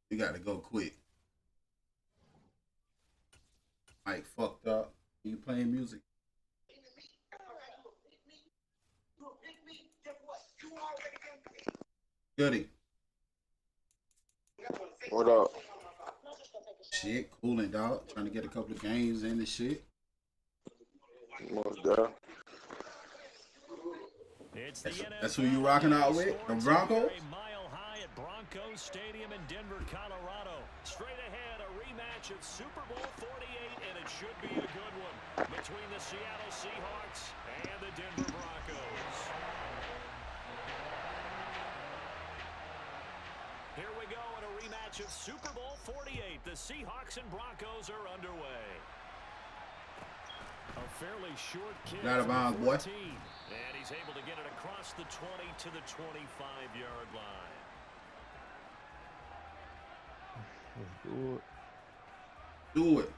You got to go quick. Mike fucked up. You playing music? Goody. What up? Shit, cooling, dog. Trying to get a couple of games in and shit. Most deaf. That's who you rocking out with? The Broncos? Mile high at Broncos Stadium in Denver, Colorado. Straight ahead, a rematch of Super Bowl 48, and it should be a good one between the Seattle Seahawks and the Denver Broncos. Here we go in a rematch of Super Bowl 48. The Seahawks and Broncos are underway. A fairly short kick. Not a bounds, boy. And he's able to get it across the 20 to the 25-yard line. Let's do it. Do it.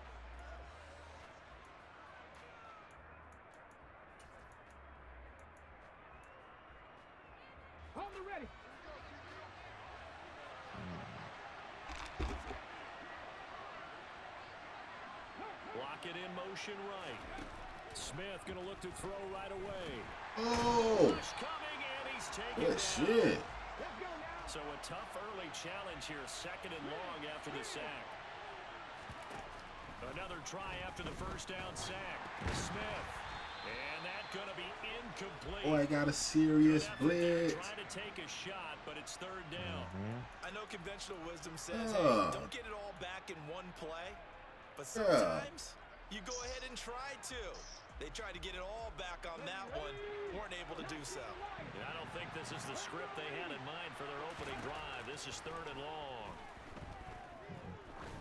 Hold it ready. Block it in motion right. Smith going to look to throw right away. Oh. Coming, and he's taking Good shit. So a tough early challenge here, second and long after the sack. Another try after the first down sack. Smith. And that's going to be incomplete. Boy, I got a serious blitz. Trying to take a shot, but it's third down. I know conventional wisdom says, hey, don't get it all back in one play. But sometimes you go ahead and try to. They tried to get it all back on that one, weren't able to do so. And I don't think this is the script they had in mind for their opening drive. This is third and long.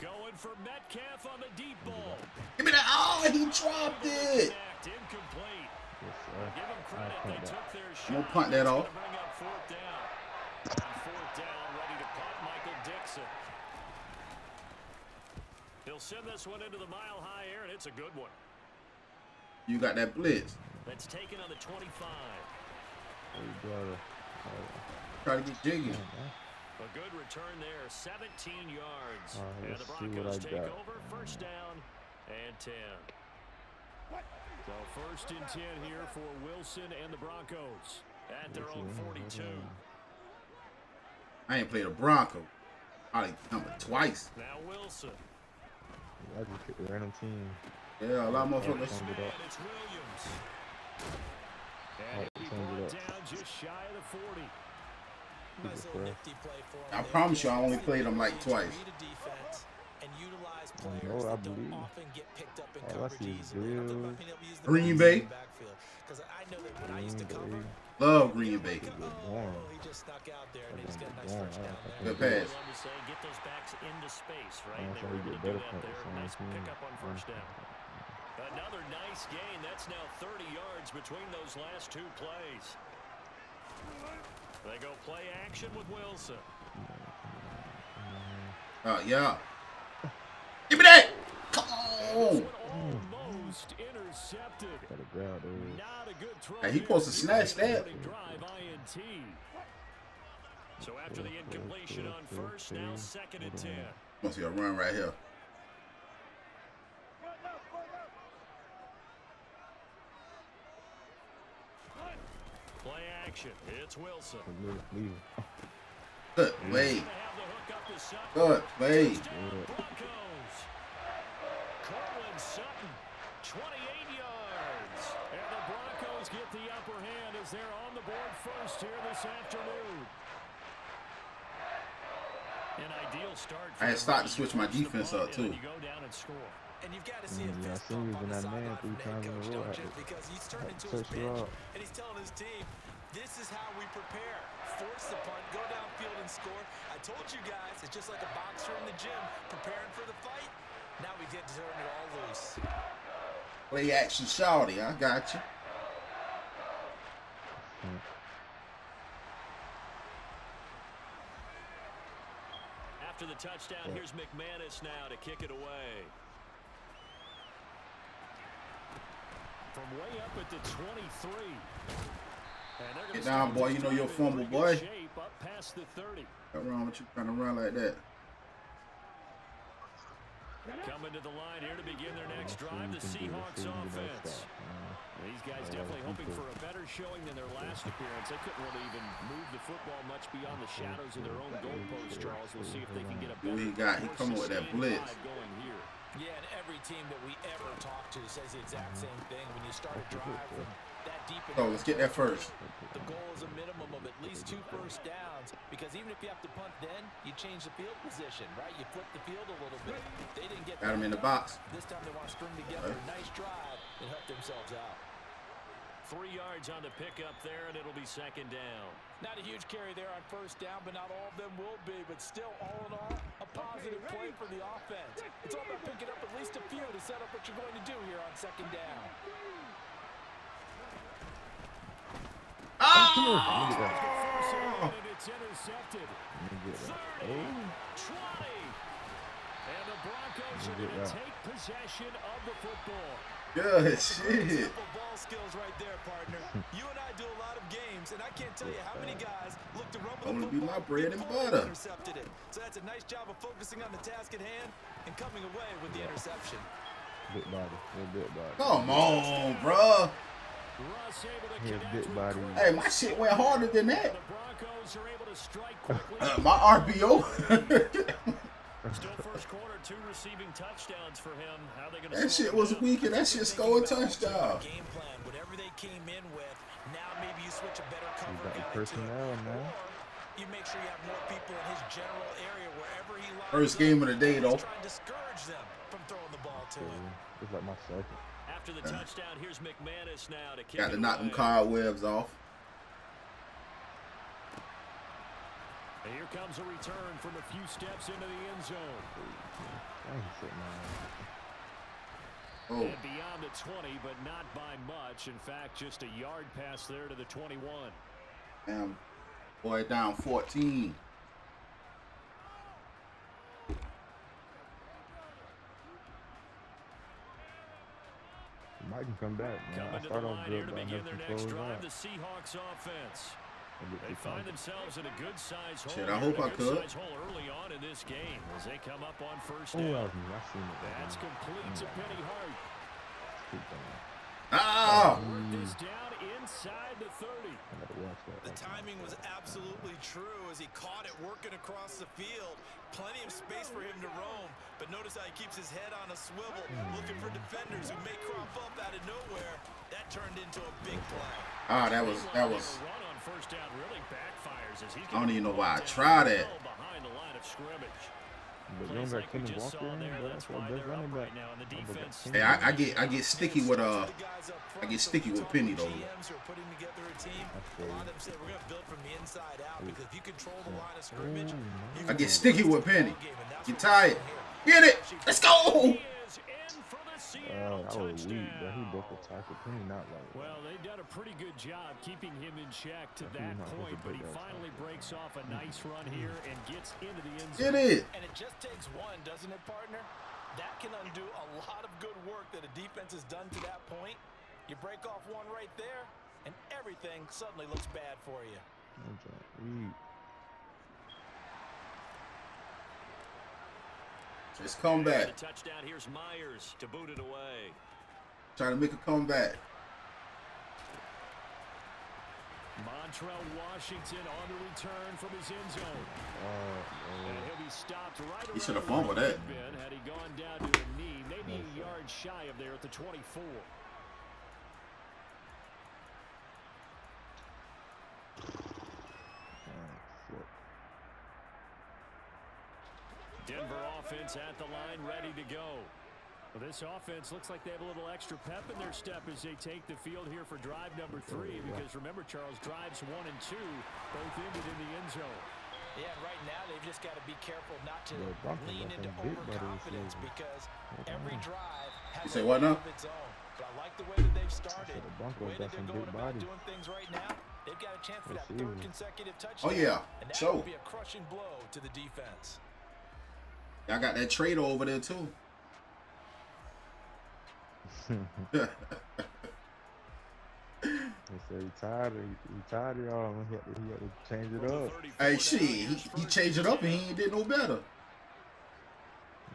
Going for Metcalf on the deep ball. Give me that. Oh, he dropped it. Incomplete. Yes, Give them credit. They took their shot. I'm gonna punt that off. Bring up fourth down. On fourth down, ready to punt Michael Dixon. He'll send this one into the mile-high air, and it's a good one. You got that blitz. That's taken on the 25. Try to get jiggy. A good return there, 17 yards. And the Let's see what Broncos I take got. over, first down and 10. So first and 10 here for Wilson and the Broncos at their own 42. I ain't played a Bronco. I like number twice. Now Wilson. I just picked a random team. Yeah, a lot more Change focus. it up. And it's Williams. Oh, And he change brought it it up. down just shy of the 40. Nice little nifty play for him I there. promise you, I only played them like twice. Read a defense and utilize I players know, I that don't believe. often get picked up in All I coverage see is easily. I'm talking about Bills. being able to use the Green ball Bay. in the backfield. 'Cause I know that when I used to cover, Love Green Bay. he just snuck out there and he just got a nice first down there. Good pass. Love to say, get those backs into space, right? I'm They trying were to able to get do better that points, there. so Nice I'm pickup on first down. Another nice gain. That's now 30 yards between those last two plays. They go play action with Wilson. Yeah. Give me that. Come on. Almost intercepted. Gotta grab those. Not a good throw. Hey, he supposed to snatch that. Drive INT. So after the incompletion on first, now second and 10. Must be a run right here. Play action. It's Wilson. Leave. Good play. They have the hook up the side. Good play. Broncos. had started to switch my defense up too. You go down and score. And you've got to see a Yeah, I fist seen bump you on in the that man sideline 3 from the head times in a coach, row. don't you? Because he's turned into his Touch you bench, up. and he's telling his team, this is how we prepare. Force the punt, go downfield and score. I told you guys, it's just like a boxer in the gym preparing for the fight. Now we get to turn it all loose. Play action, shawty. I got you. After the touchdown, here's McManus now to kick it away. From way up at the 23. Get down, boy. You know you're a fumble, boy. Up past the 30. What's wrong with you trying to run like that? Coming to the line here to begin their next drive, the Seahawks offense. These guys definitely hoping for a better showing than their last appearance. They couldn't really even move the football much beyond the shadows of their own goalpost, Charles. We'll see if they can get a better He coming with that blitz. going here. Yeah, and every team that we ever talk to says the exact same thing. When you start a drive from that deep in So let's get that first. the goal is a minimum of at least 2 first downs, because even if you have to punt then, you change the field position, right? You flip the field a little bit. They didn't get Got him in the box. This time they want to string together a nice drive and help themselves out. 3 yards on the pickup there, and it'll be second down. Not a huge carry there on first down, but not all of them will be. But still, all in all, a positive play for the offense. It's all about picking up at least a few to set up what you're going to do here on second down. And it's intercepted. Oh. 20. And the Broncos are going to take possession of the football. Good shit. Ball skills right there, partner. You and I do a lot of games, and I can't tell you how many guys look to run with Only the be football my bread and before they butter. intercepted it. So that's a nice job of focusing on the task at hand and coming away with the interception. Big body. Big body. Come on, bro. Russ able to He has connect big with body. Green. Hey, my shit went harder than that. The Broncos are able to strike quickly. My RPO. Still first quarter, 2 receiving touchdowns for him. How they going to That shit was weak, and that shit scored a touchdown. Game plan, whatever they came in with, now maybe you switch a better You cover got the guy personnel, to it. man. Or you make sure you have more people in his general area wherever he lines First up. game of the day, though. He's trying to discourage them from throwing the ball to him. It's like my second. After the touchdown, here's McManus now to kick Got to it knock them away. cobwebs off. And here comes a return from a few steps into the end zone. Oh, And beyond the 20, but not by much. In fact, just a yard pass there to the 21. damn. Boy, down 14. Mike can come back, man. I Coming to the start off line here good, to but I begin have their to next close drive, out. the Seahawks offense. They find They themselves in a good size hole. Shit, I hope I could. Size hole early on in this game as they come up on first Oh, down. I seen it. That's complete to Penny Hart. Keep going. Ah! Work this down inside the 30. I gotta watch that. The timing was absolutely true as he caught it working across the field. Plenty of space for him to roam, but notice how he keeps his head on a swivel, looking for defenders who may crop up out of nowhere. That turned into a big play. Ah, that was. A run on first down really backfires as he's I don't even know why I down tried it. well behind the line of scrimmage. But you don't Plays got like we Kenny just Walker saw in there, there, that's that's our why best they're running up back. right now in the defense. Hey, I get sticky with I get sticky with Penny though. GMs who are putting together a team, a lot of them say we're going to build from the inside out because if you control the line of scrimmage, you I can get win sticky the with Penny. ball game, and that's Get what we're tired. seeing Get here. it. Let's go. He is in for the Seattle I was weak, but he touchdown. broke the tackle. Penny not like that. Well, they've done a pretty good job keeping him in check to Yeah, that he's not supposed point, to but break he that finally tackle. breaks off a nice run here and gets into the end Get zone. it. And it just takes one, doesn't it, partner? That can undo a lot of good work that a defense has done to that point. You break off one right there, and everything suddenly looks bad for you. Just come back. The touchdown, here's Myers to boot it away. Try to make a comeback. Montrell Washington on the return from his end zone. And he'll be stopped right He should have around fumbled where that. he'd been had he gone down to a knee, maybe a yard shy of there at the 24. Denver opponents at the line ready to go. Well, this offense looks like they have a little extra pep in their step as they take the field here for drive number 3. Because remember, Charles, drives 1 and 2 both ended in the end zone. Yeah, right now they've just got to be careful not to lean into overconfidence because every drive has a what now? of its own. But I like the way that they've started. The way that they're going about doing things right now, they've got a chance for that 3rd consecutive touchdown. Oh yeah, and that sure. would be a crushing blow to the defense. Y'all got that trader over there too. He said he tired of y'all. He had to change it up. Hey, shit, he changed it up and he ain't did no better.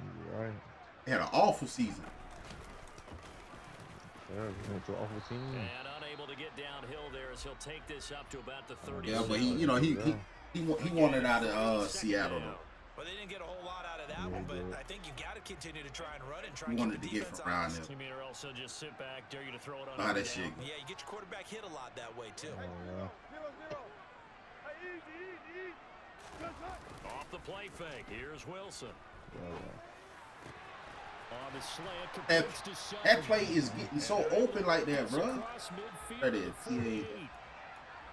You're right. He had an awful season. Yeah, he went to an awful team. And unable to get downhill there as he'll take this up to about the 30. Yeah, but he wanted out of Seattle though. Well, they didn't get a whole lot out of that one, but I think you got to continue to try and run and try He and wanted to keep the get defense from around honest. there. You mean or else he'll just sit back, dare you to throw it on Ah, the that shit. Yeah, you get your quarterback hit a lot that way too. Oh, yeah. Off the play fake. Here's Wilson. On the slant, That play is getting so open like that, bro. That is.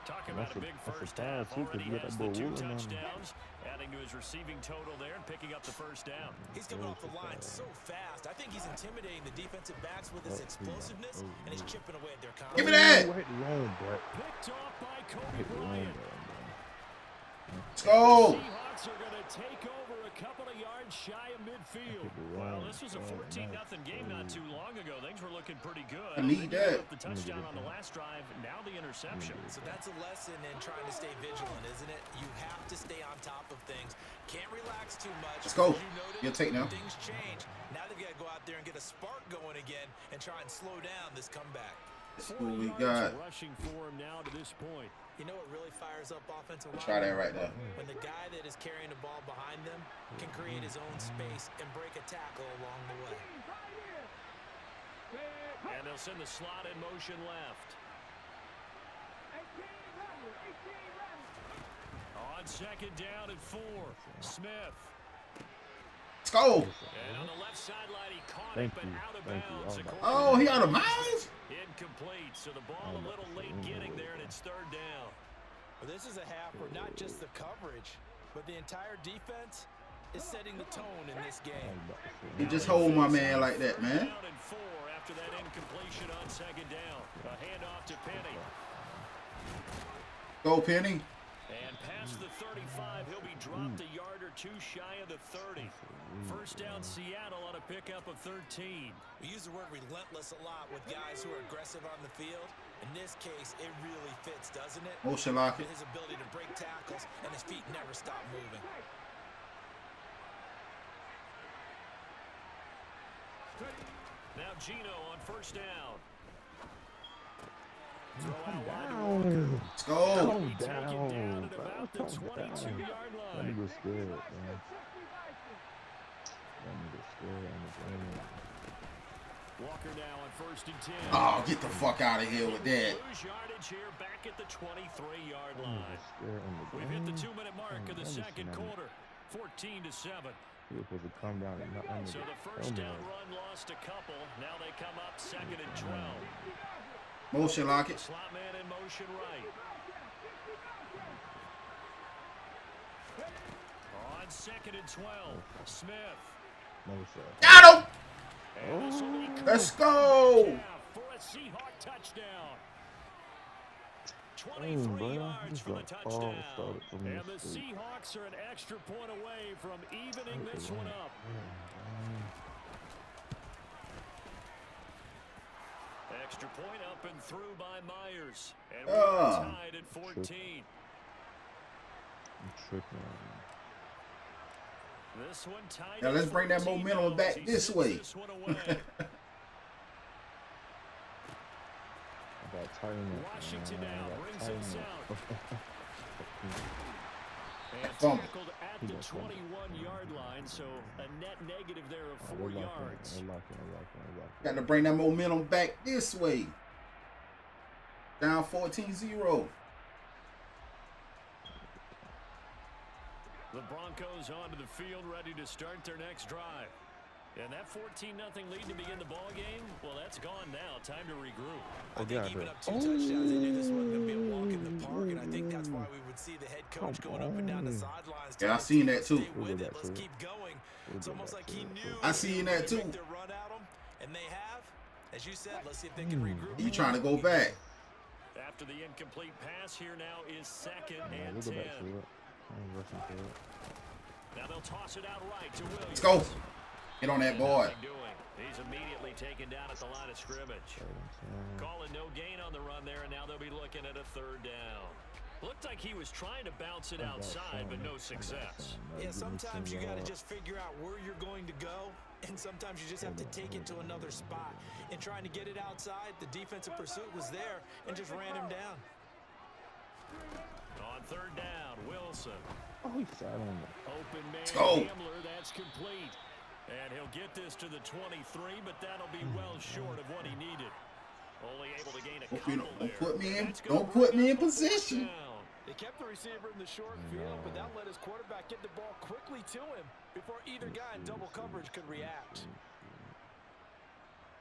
Talking about a big first half. Already has the 2 touchdowns, adding to his receiving total there and picking up the first down. He's coming off the line so fast. I think he's intimidating the defensive backs with his explosiveness, and he's chipping away at their confidence. Give me that. Picked off by Kobe Bryant. Let's go. Seahawks are going to take over a couple of yards shy of midfield. Well, this was a 14-0 game not too long ago. Things were looking pretty good. I need that. The touchdown on the last drive, now the interception. So that's a lesson in trying to stay vigilant, isn't it? You have to stay on top of things. Can't relax too much. Let's go. You noted, You'll take now. Things change. Now they've got to go out there and get a spark going again and try and slow down this comeback. That's what we got. Rushing for him now to this point. You know what really fires up offensive line? Try that right there. When the guy that is carrying the ball behind them can create his own space and break a tackle along the way. And they'll send the slot in motion left. On second down and 4, Smith. Let's go. And on the left sideline, he caught it, but out of bounds. Oh, he out of bounds? Incomplete, so the ball a little late getting there, and it's 3rd down. Well, this is a half where not just the coverage, but the entire defense is setting the tone in this game. He just hold my man like that, man. Down and 4 after that incompletion on second down. A handoff to Penny. Go, Penny. And past the 35, he'll be dropped a yard or 2 shy of the 30. First down, Seattle on a pickup of 13. We use the word relentless a lot with guys who are aggressive on the field. In this case, it really fits, doesn't it? Motion lock it. His ability to break tackles and his feet never stop moving. Now Gino on first down. Let's go. Calm down. About the 22-yard That line. nigga's scared, man. That nigga's scared. Walker now on first and 10. Oh, get the fuck out of here with that. Lose yardage here back at the 23-yard line. We've hit the 2-minute mark of the second quarter. 14-7. He was supposed to come down and not under So the first down run lost a couple. Now they come up 2nd and 12. Motion lock it. Slot man in motion right. On 2nd and 12, Smith. No, sir. Got him. And this will be Let's go. for a Seahawk touchdown. 23 yards for the touchdown. And the Seahawks are an extra point away from evening this one up. Extra point up and through by Myers. And we're tied at 14. I'm tripping. This one tied. Now let's bring that momentum back this way. This one away. Washington now brings us out. And tackled at the 21-yard line, so a net negative there of 4 yards. Got to bring that momentum back this way. Down 14-0. The Broncos onto the field, ready to start their next drive. And that 14-0 lead to begin the ball game, well, that's gone now. Time to regroup. I think even up 2 touchdowns, they knew this wasn't going to be a walk in the park, and I think that's why we would see the head coach going up and down the sidelines. Yeah, I seen that too. Stay with it. Let's keep going. It's almost like he knew. I seen that too. Their run at them, and they have. As you said, let's see if they can regroup. You trying to go back? After the incomplete pass, here now is 2nd and 10. Now they'll toss it out right to Williams. Let's go. Get on that board. He's immediately taken down at the line of scrimmage. Calling no gain on the run there, and now they'll be looking at a 3rd down. Looked like he was trying to bounce it outside, but no success. Yeah, sometimes you got to just figure out where you're going to go, and sometimes you just have to take it to another spot. In trying to get it outside, the defensive pursuit was there and just ran him down. On 3rd down, Wilson. Oh, he sat on it. Open man Let's go. Hamler, that's complete. And he'll get this to the 23, but that'll be well short of what he needed. Only able to gain a couple there. Don't put me in position. They kept the receiver in the short field, but that let his quarterback get the ball quickly to him before either guy in double coverage could react.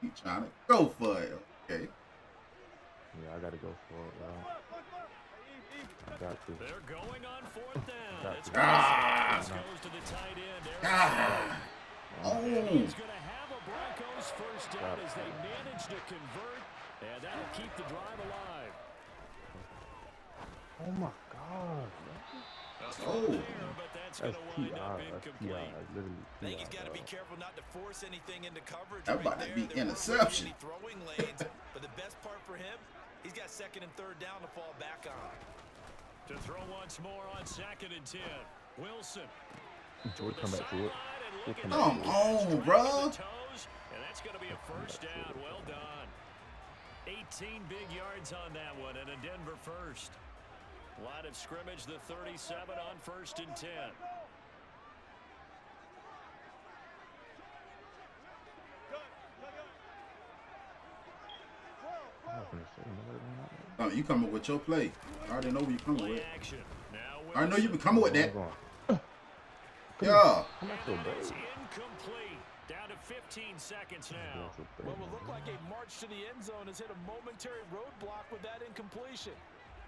He trying to go for it. Okay. Yeah, I got to go for it, bro. I got to. They're going on 4th down. It's goes to the tight end. Oh. He's going to have a Broncos 1st down as they manage to convert, and that'll keep the drive alive. Oh my God. But that's going to wind up incomplete. I think he's got to be careful not to force anything into coverage. That about to be interception. Throwing lanes, but the best part for him, he's got 2nd and 3rd down to fall back on. To throw once more on 2nd and 10. Wilson. We'll come back to it. Come on, bro. And that's going to be a 1st down. Well done. 18 big yards on that one, and a Denver 1st. Line of scrimmage, the 37 on 1st and 10. No, you coming with your play. I already know what you coming with. Action. I know you be coming with that. Yeah. It's incomplete. Down to 15 seconds now. What will look like a march to the end zone has hit a momentary roadblock with that incompletion.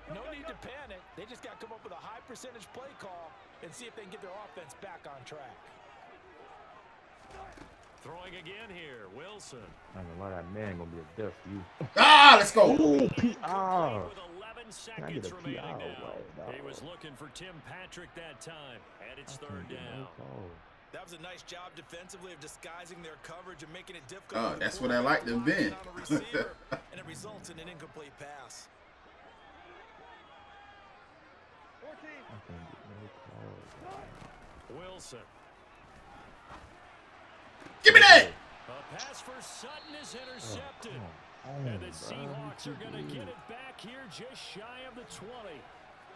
No need to panic. They just got to come up with a high percentage play call and see if they can get their offense back on track. Throwing again here, Wilson. I don't know why that man gonna be a death to you. Let's go. Ooh, PR. With 11 seconds remaining now. He was looking for Tim Patrick that time, and it's 3rd down. That was a nice job defensively of disguising their coverage and making it difficult. That's what I like to be. And it results in an incomplete pass. Wilson. Give me that. A pass for Sutton is intercepted. And the Seahawks are going to get it back here just shy of the 20.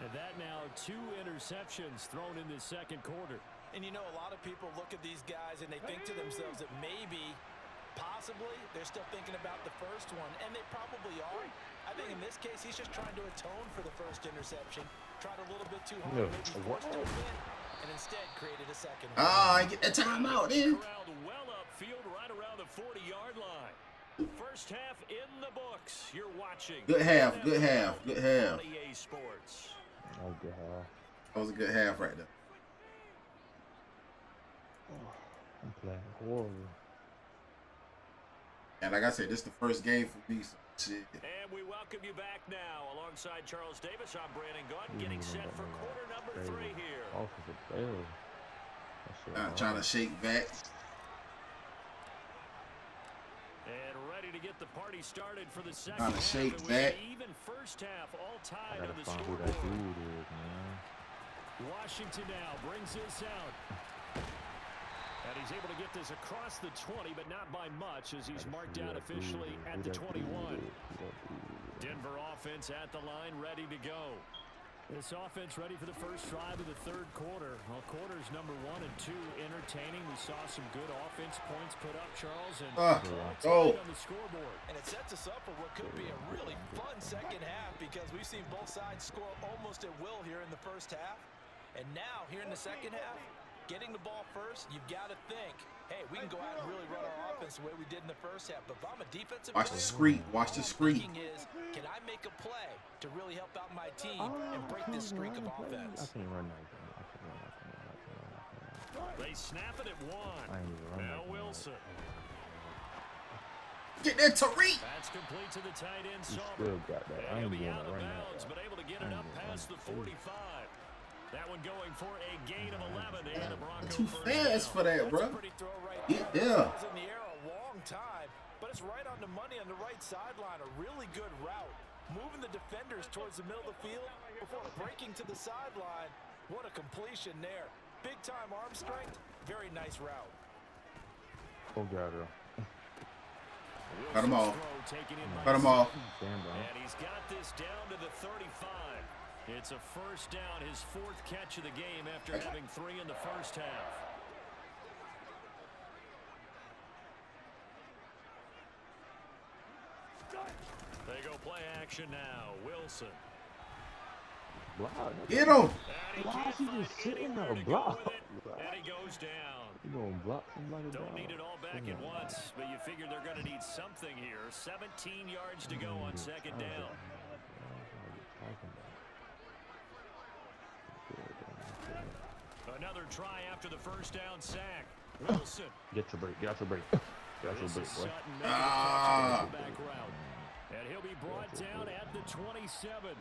And that now 2 interceptions thrown in the 2nd quarter. And you know, a lot of people look at these guys and they think to themselves that maybe, possibly, they're still thinking about the first one. And they probably are. I think in this case, he's just trying to atone for the first interception. Tried a little bit too hard, maybe forced it a bit, and instead created a 2nd. I get that timeout then. Corralled well upfield right around the 40-yard line. First half in the books. You're watching. Good half. Good half. Good half. EA Sports. That was a good half. That was a good half right there. I'm playing horrible. And like I said, this is the first game for me. So shit. And we welcome you back now. Alongside Charles Davis, I'm Brandon Gaunt, getting set for quarter number 3 here. Offensive fail. I'm trying to shake back. And ready to get the party started for the 2nd Trying to half. shake It was back. an even first half, all I tied gotta on the find who scoreboard. that dude is, man. Washington now brings this out. And he's able to get this across the 20, but not by much as he's marked down officially at the 21. Denver offense at the line, ready to go. This offense ready for the first drive of the 3rd quarter. Well, quarters number 1 and 2 entertaining. We saw some good offense points put up, Charles, and on the scoreboard. And it sets us up for what could be a really fun 2nd half because we've seen both sides score almost at will here in the first half. And now, here in the second half, getting the ball first, you've got to think, hey, we can go out and really run our offense the way we did in the first half. But if I'm a defensive Watch the player, screen. Watch the screen. thinking is, can I make a play to really help out my team and break this streak of offense? I can't run that game. I can't run. They snap it at one. I ain't even run Now that game. Wilson. Get that Tariq. That's complete to the tight end, He Sauber. still got that. I And he'll ain't be even out gonna of run bounds, that. but able to get I it ain't up even past the running that. 45. That one going for a gain of 11 and a Bronco Too first fast down. for that, That's bro. a pretty throw right Yeah, there. yeah. It was in the air a long time, but it's right on the money on the right sideline. A really good route. Moving the defenders towards the middle of the field before breaking to the sideline. What a completion there. Big-time arm strength. Very nice route. Oh, God, bro. Cut him off. Wilson's throw taken in by Cut him off. Damn, bro. And he's got this down to the 35. It's a first down, his fourth catch of the game after having 3 in the first half. They go play action now. Wilson. Block. Hit him. And he Why can't is he find just sitting anywhere there? to go Block. with it, and he goes down. You gonna block somebody? Don't dog? need it all back at once, but you figure they're going to need something here. 17 yards to go on second down. Another try after the first down sack. Wilson. Get your break. Get out your break. Get out your This break, is boy. Sutton making a catch on the back route. And he'll be brought down at the 27.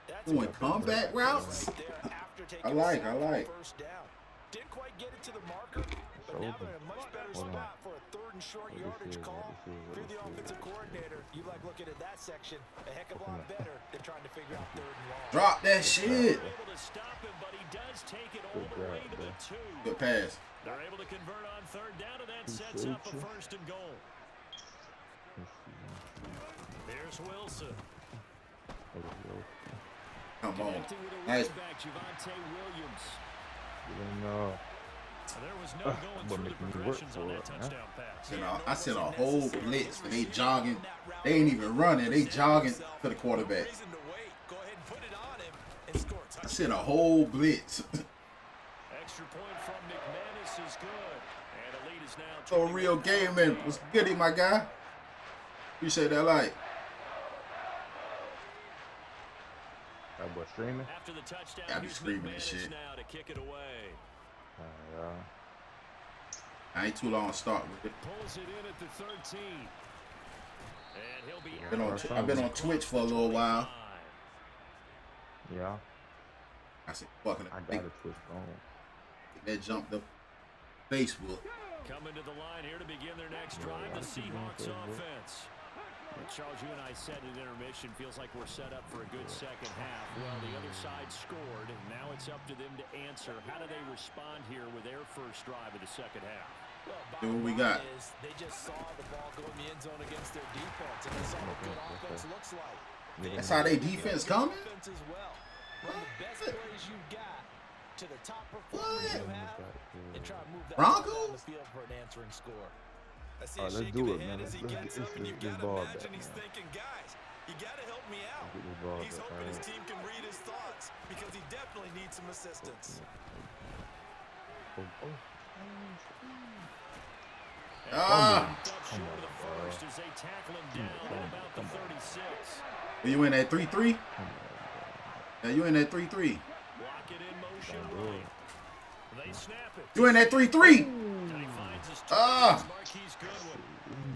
That's Doing comeback routes. right there after taking I a like, sack I on the like. First down. Didn't quite get it to the marker, but now they're in a much better Hold on. spot for a third and short yardage call. If you're the offensive coordinator, you like looking at that section a heck of a lot better than trying to figure out third and long. Drop that shit. Able to stop him, but he does take it all the way to the 2. Good pass. They're able to convert on third down, and that sets up a first and goal. Here's Wilson. Come on. Connecting with a Nice. running back, Javonte Williams. No. There was no going but through the making me work progressions on for that it, huh? touchdown pass. I sent a whole blitz and they jogging. They ain't even running. They jogging for the quarterback. Reason to wait. Go ahead and put it on him and score a I touchdown. sent a whole blitz. Extra point from McManus is good. And the lead is now So real gaming. What's goody, my guy? Appreciate that light. That boy streaming. after the touchdown. Yeah, I be Here's screaming and McManus shit. now to kick it away. Yeah. I ain't too long to start with it. Pulls it in at the 13. And he'll be Been out on, I've been on Twitch for a little while. Yeah. I said, fucking I think got a twist on. that jumped up Facebook. Coming to the line here to begin their next drive, the Seahawks offense. Well, Charles, you and I said at intermission, feels like we're set up for a good second half. Well, the other side scored, and now it's up to them to answer. How do they respond here with their first drive of the second half? Well, Do what we bottom got. line is they just saw the ball go in the end zone against their defense, and they saw what good offense looks like. That's how they defense coming? Offense as well. Run the best plays you've got to the top performers you have, and try to move that ball down Broncos? the field for an answing score. I see All him right, let's shaking do the it, head man. as he Let's gets get up, and this you've got to ball imagine back, he's man. thinking, guys, you got to help me out. Get this ball He's back, hoping his alright. team can read his thoughts because he definitely needs some assistance. Ah! Up short of the first as they tackle him down at about the 36. You in that 3-3? Yeah, you in that 3-3. Block it in motion right. They snap it. You in that 3-3? And he finds his Ah! target, Marquise Goodwin.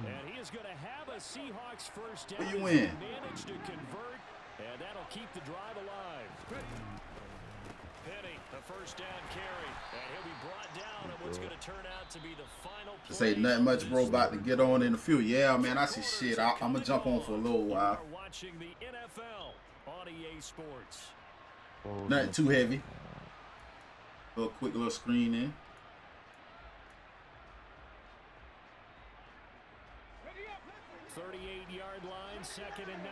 And he is going to have a Seahawks first down. Where you as they in? manage to convert, and that'll keep the drive alive. Penny, the first down carry, and he'll be brought down on what's going to turn out to be the final play. This ain't nothing much, bro. About to get on in the field. Yeah, man, I see shit. I'm gonna jump on for a little You while. are watching the NFL on EA Sports. Nothing too heavy. Little quick little screen in. Yard line, 2nd and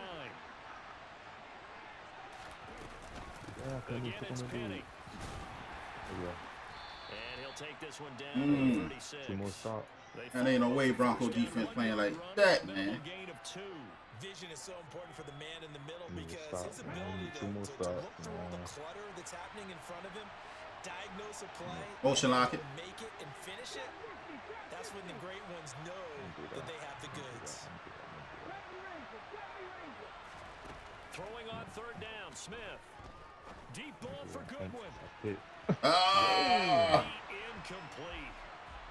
9. Again, it's Penny. And he'll take this one down to 36. 2 more stops. And ain't no way Bronco defense playing like that, man. Gain of 2. Vision is so important for the man in the middle Need to because stop, his man. ability Two more to stops, look through all the man. clutter that's happening in front of him, diagnose a play, Motion lock it. make it, and finish it. That's when the great ones know that they have the goods. Throwing on third down, Smith. Deep ball for Goodwin. Ah! Incomplete.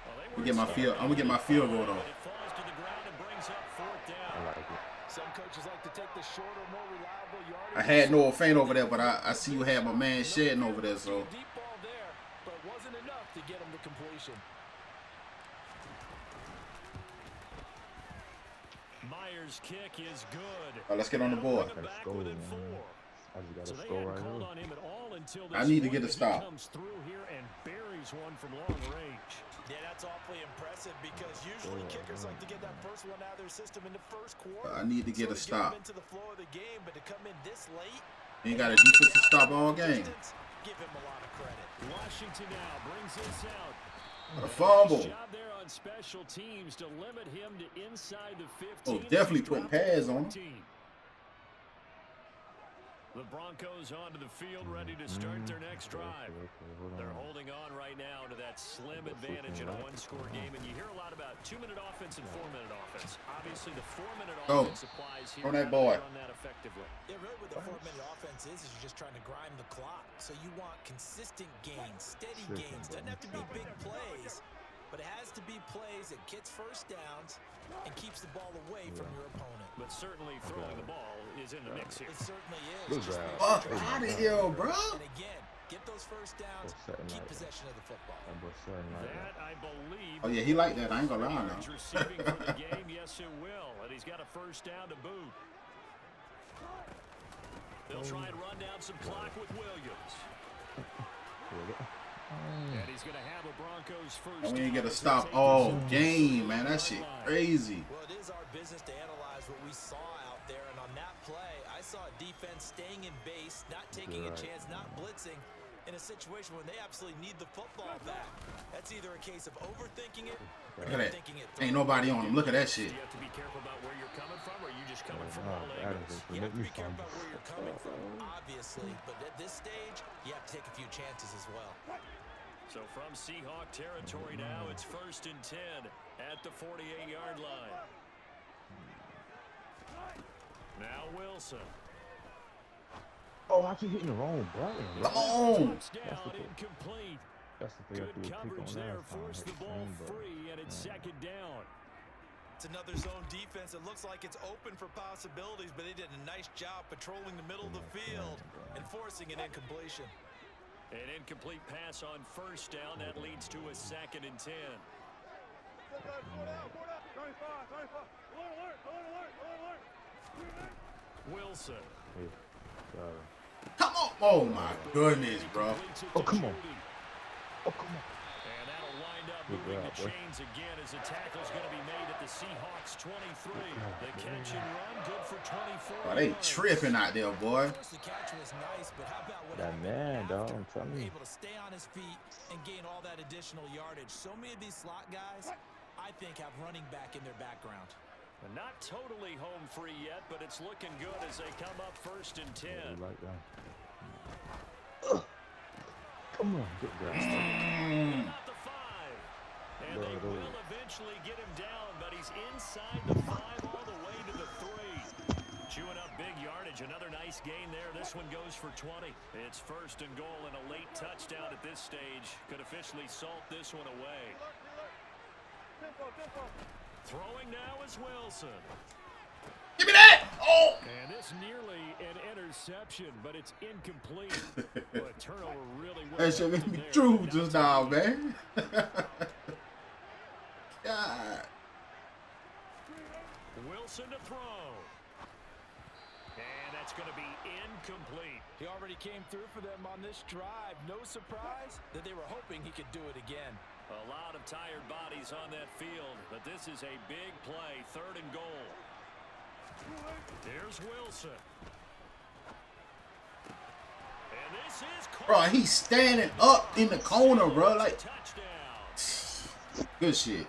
Well, I'm gonna get my field goal though. It falls to the ground and brings up fourth down. I like it. Some coaches like to take the shorter, more reliable yardage. I had Noah Faint over there, but I see you had my man shedding over there, so. Deep ball there, but wasn't enough to get him to completion. Myers' kick is good. All right, let's get on the board. Bring him back Score, within man. 4. I just got So a they score hadn't right called here. on him at all until this I need to point, get a but stop. He comes through here and buries one from long range. Yeah, that's awfully impressive because usually kickers like to get that first one out of their system in the first quarter. I need to get a So stop. into the flow of the game, but to come in this late, He ain't got a defensive stop all game. give him a lot of credit. Washington now brings this out. A fumble. Nice job there on special teams to limit him to inside the 15. Oh, definitely putting pads on him. 14. The Broncos onto the field, ready to start their next drive. They're holding on right now to that slim advantage in a one-score game, and you hear a lot about 2-minute offense and 4-minute offense. Obviously, the 4-minute offense applies here. Run that boy. Run that effectively. Yeah, really what the 4-minute offense is you're just trying to grind the clock. So you want consistent gains, steady gains. Doesn't have to be big plays, but it has to be plays that gets first downs and keeps the ball away from your opponent. But certainly throwing the ball is in the mix here. It certainly Good is. Just job. make Fuck sure out of you're here, covered. bro. And again, get those first downs, keep possession of the football. That, I believe. Oh yeah, he like that. I ain't gonna lie now. Receiving for the game, yes it will. And he's got a first down to boot. They'll try and run down some clock with Williams. And he's going to have a Broncos first And we ain't down get a as stop they take all this game, man. That shit crazy. Well, it is our business to analyze what we saw out there. And on that play, I saw a defense staying in base, not taking a chance, not blitzing in a situation when they absolutely need the football back. That's either a case of overthinking it or Look at that. thinking it Ain't through. nobody on him. Look at that shit. You have to be careful about where you're coming from, or are you just coming from all You angles? have to be careful about where you're coming from, obviously. But at this stage, you have to take a few chances as well. So from Seahawk territory now, it's 1st and 10 at the 48-yard line. Now Wilson. Oh, I keep hitting the wrong button. Come on. Touchdown incomplete. That's the thing I Good threw a pick coverage on there. last time. Forced the ball free, and it's 2nd down. It's another zone defense. It looks like it's open for possibilities, but they did a nice job patrolling the middle of the field and forcing an incompletion. An incomplete pass on 1st down. That leads to a 2nd and 10. Wilson. Come on. Oh my goodness, bro. Oh, come on. Oh, come on. And that'll wind up Good moving job, the boy. chains again as the tackle's going to be made at the Seahawks 23. The catch and run, good for 24. Oh, they yards. tripping out there, boy. Of course, the catch was nice, but how about what That happened man, dog, after? I'm telling you. Able to stay on his feet and gain all that additional yardage. So many of these slot guys, I think, have running back in their background. And not totally home free yet, but it's looking good as they come up 1st and 10. You like that? Come on, get down. About the 5. And they Bro, will eventually get him down, but he's inside the 5 all the way to the 3. Chewing up big yardage. Another nice gain there. This one goes for 20. It's 1st and goal and a late touchdown at this stage. Could officially salt this one away. Throwing now is Wilson. Give me that. Oh. And this nearly an interception, but it's incomplete. Well, a turnover really That shit made me drool just now, man. God. Wilson to throw. And that's going to be incomplete. He already came through for them on this drive. No surprise that they were hoping he could do it again. A lot of tired bodies on that field, but this is a big play, 3rd and goal. Here's Wilson. And this is Bro, he's standing up in the corner, bro. Like, touchdown. good shit.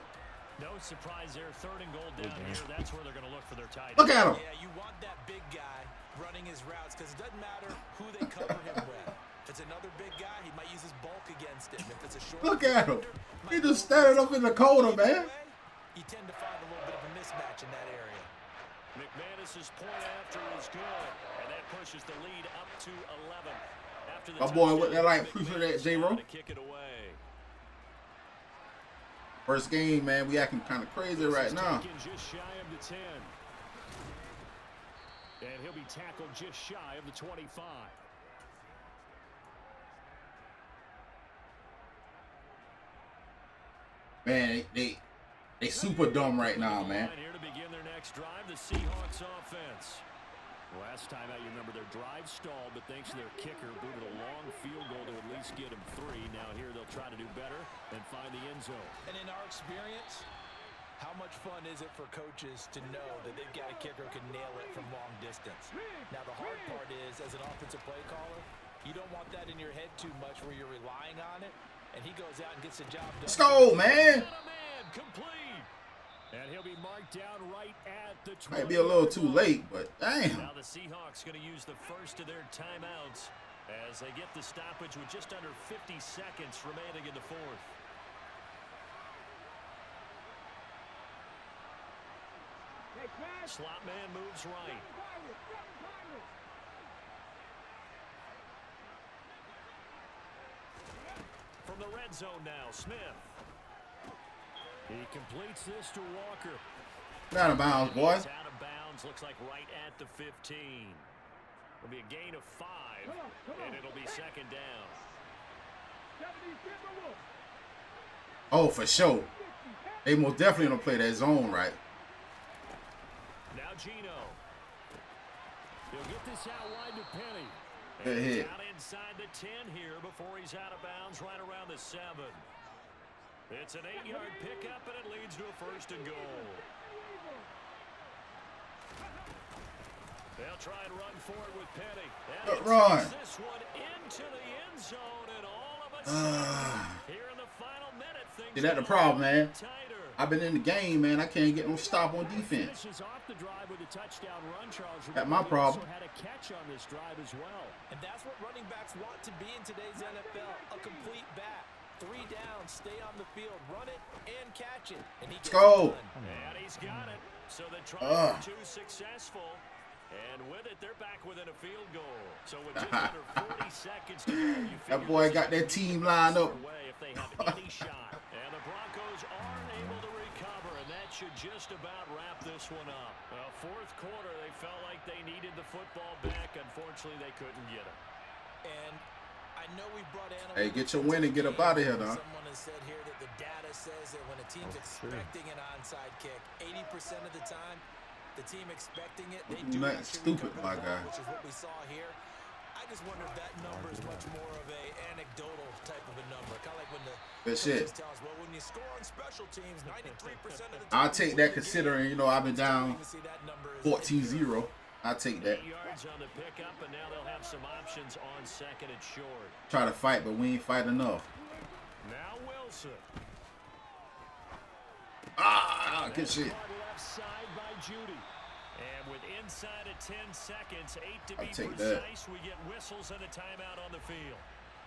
No surprise there. 3rd and goal down here. That's where they're going to look for their tight end. Look at him. Yeah, you want that big guy running his routes because it doesn't matter who they cover him with. If it's another big guy, he might use his bulk against him. If it's a short Look at him. defender, He might just go standing up in the corner, either man. way, you tend to find a little bit of a mismatch in that area. McManus's point after is good, and that pushes the lead up to 11. After the My boy, touchdown, what that like? Appreciate that, J-Ro. to kick it away. First game, man. We acting kind of crazy right now. Just shy of the 10. And he'll be tackled just shy of the 25. Man, they super dumb right now, man. Here to begin their next drive, the Seahawks offense. Last time out, you remember their drive stalled, but thanks to their kicker, booted a long field goal to at least get him 3. Now here they'll try to do better and find the end zone. And in our experience, how much fun is it for coaches to know that they've got a kicker who can nail it from long distance? Now, the hard part is, as an offensive play caller, you don't want that in your head too much where you're relying on it, and he goes out and gets the job done. Let's go, man. Complete. And he'll be marked down right at the 20. Might be a little too late, but damn. Now the Seahawks going to use the first of their timeouts as they get the stoppage with just under 50 seconds remaining in the 4th. Slot man moves right. From the red zone now, Smith. He completes this to Walker. Out of bounds, boy. It's out of bounds, looks like right at the 15. It'll be a gain of 5, and it'll be 2nd down. Oh, for sure. They most definitely gonna play that zone right. Now Gino. He'll get this out wide to Penny. Good And hit. he's out inside the 10 here before he's out of bounds right around the 7. It's an 8-yard pickup, and it leads to a 1st and goal. They'll try and run forward with Penny. And Run. this one into the end zone, and all of a sudden, here in the final minute, things See, that's the get problem, man. tighter. I've been in the game, man. I can't get no stop on defense. Finishes off the drive with a touchdown run, Charles. That's my He problem. also had a catch on this drive as well. And that's what running backs want to be in today's NFL, a complete back. 3 downs, stay on the field, run it, and catch it. And he gets go. it done. And he's got it. So the try for 2 successful. And with it, they're back within a field goal. So with just under 40 seconds to go, you That figure boy this got that is team lined up. away if they have any shot. And the Broncos aren't able to recover, and that should just about wrap this one up. Well, 4th quarter, they felt like they needed the football back. Unfortunately, they couldn't get it. And I know we brought animals. Hey, get your win and get up out of here, now. Someone has said here that the data says that when a team's expecting an onside kick, 80% of the time, the team expecting it, they do Nothing actually stupid, recover my the ball, guy. which is what we saw here. I just wonder if that number is much more of a anecdotal type of a number. Kind of like when the Good coaches shit. tell us, well, when you score on special teams, 93% of the time. I'll take that considering, you know, I've been down You can see that number is 14-0. I'll take that. 8 yards on the pickup, and now they'll have some options on 2nd and short. Try to fight, but we ain't fight enough. Now Wilson. Good shit. Left side by Judy. And with inside of 10 seconds, 8 to be I'll take that. precise, we get whistles and a timeout on the field.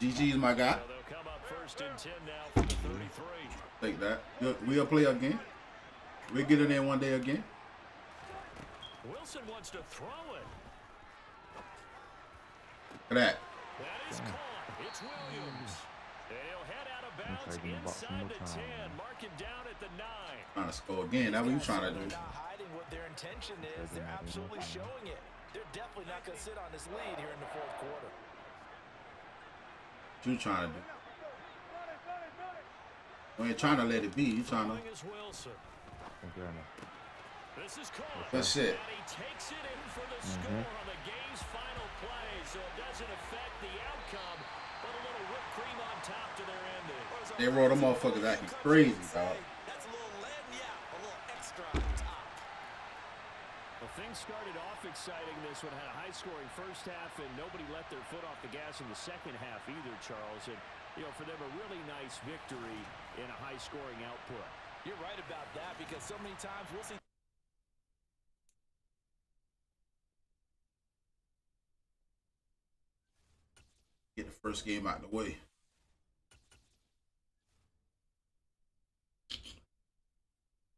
GG's my guy. So they'll come up 1st and 10 now from the 33. Take that. We'll play again. We'll get in there one day again. Wilson wants to throw it. Look at that. That is caught. It's Williams. And he'll head out of bounds Try to get box one inside more the time. 10. Mark him down at the 9. Trying to score again. That's what you trying to do. They're not hiding what their intention is. They're absolutely showing it. They're definitely not going to sit on this lead here in the 4th quarter. What you trying to do? You ain't trying to let it be. You trying to. Throwing is Wilson. Thank you very much. This is caught. Good shit. And he takes it in for the score on the game's final play, so it doesn't affect the outcome, but a little whipped cream on top to their ending. They roll them motherfuckers acting crazy, dog. That's a little lagniappe, a little extra on top. Well, things started off exciting. This one had a high-scoring first half, and nobody let their foot off the gas in the second half either, Charles. And, you know, for them, a really nice victory in a high-scoring output. You're right about that because so many times we'll see. Get the first game out of the way.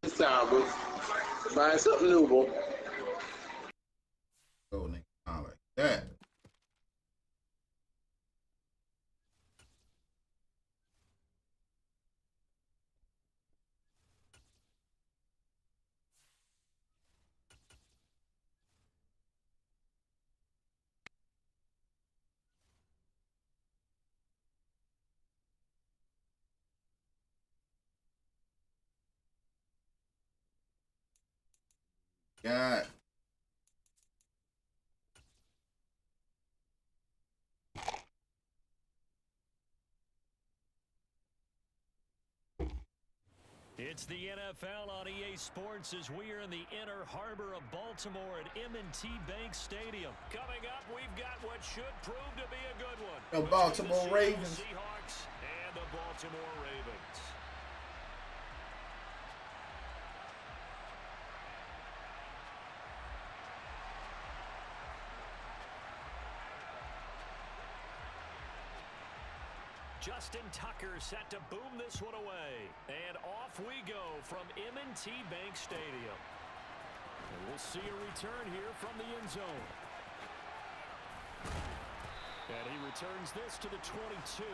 It's time, bro. Find something new, boy. Go, nigga. Like that. God. It's the NFL on EA Sports as we are in the inner harbor of Baltimore at M&T Bank Stadium. Coming up, we've got what should prove to be a good one. The Baltimore Ravens. Seahawks and the Baltimore Ravens. Justin Tucker set to boom this one away. And off we go from M&T Bank Stadium. And we'll see a return here from the end zone. And he returns this to the 22.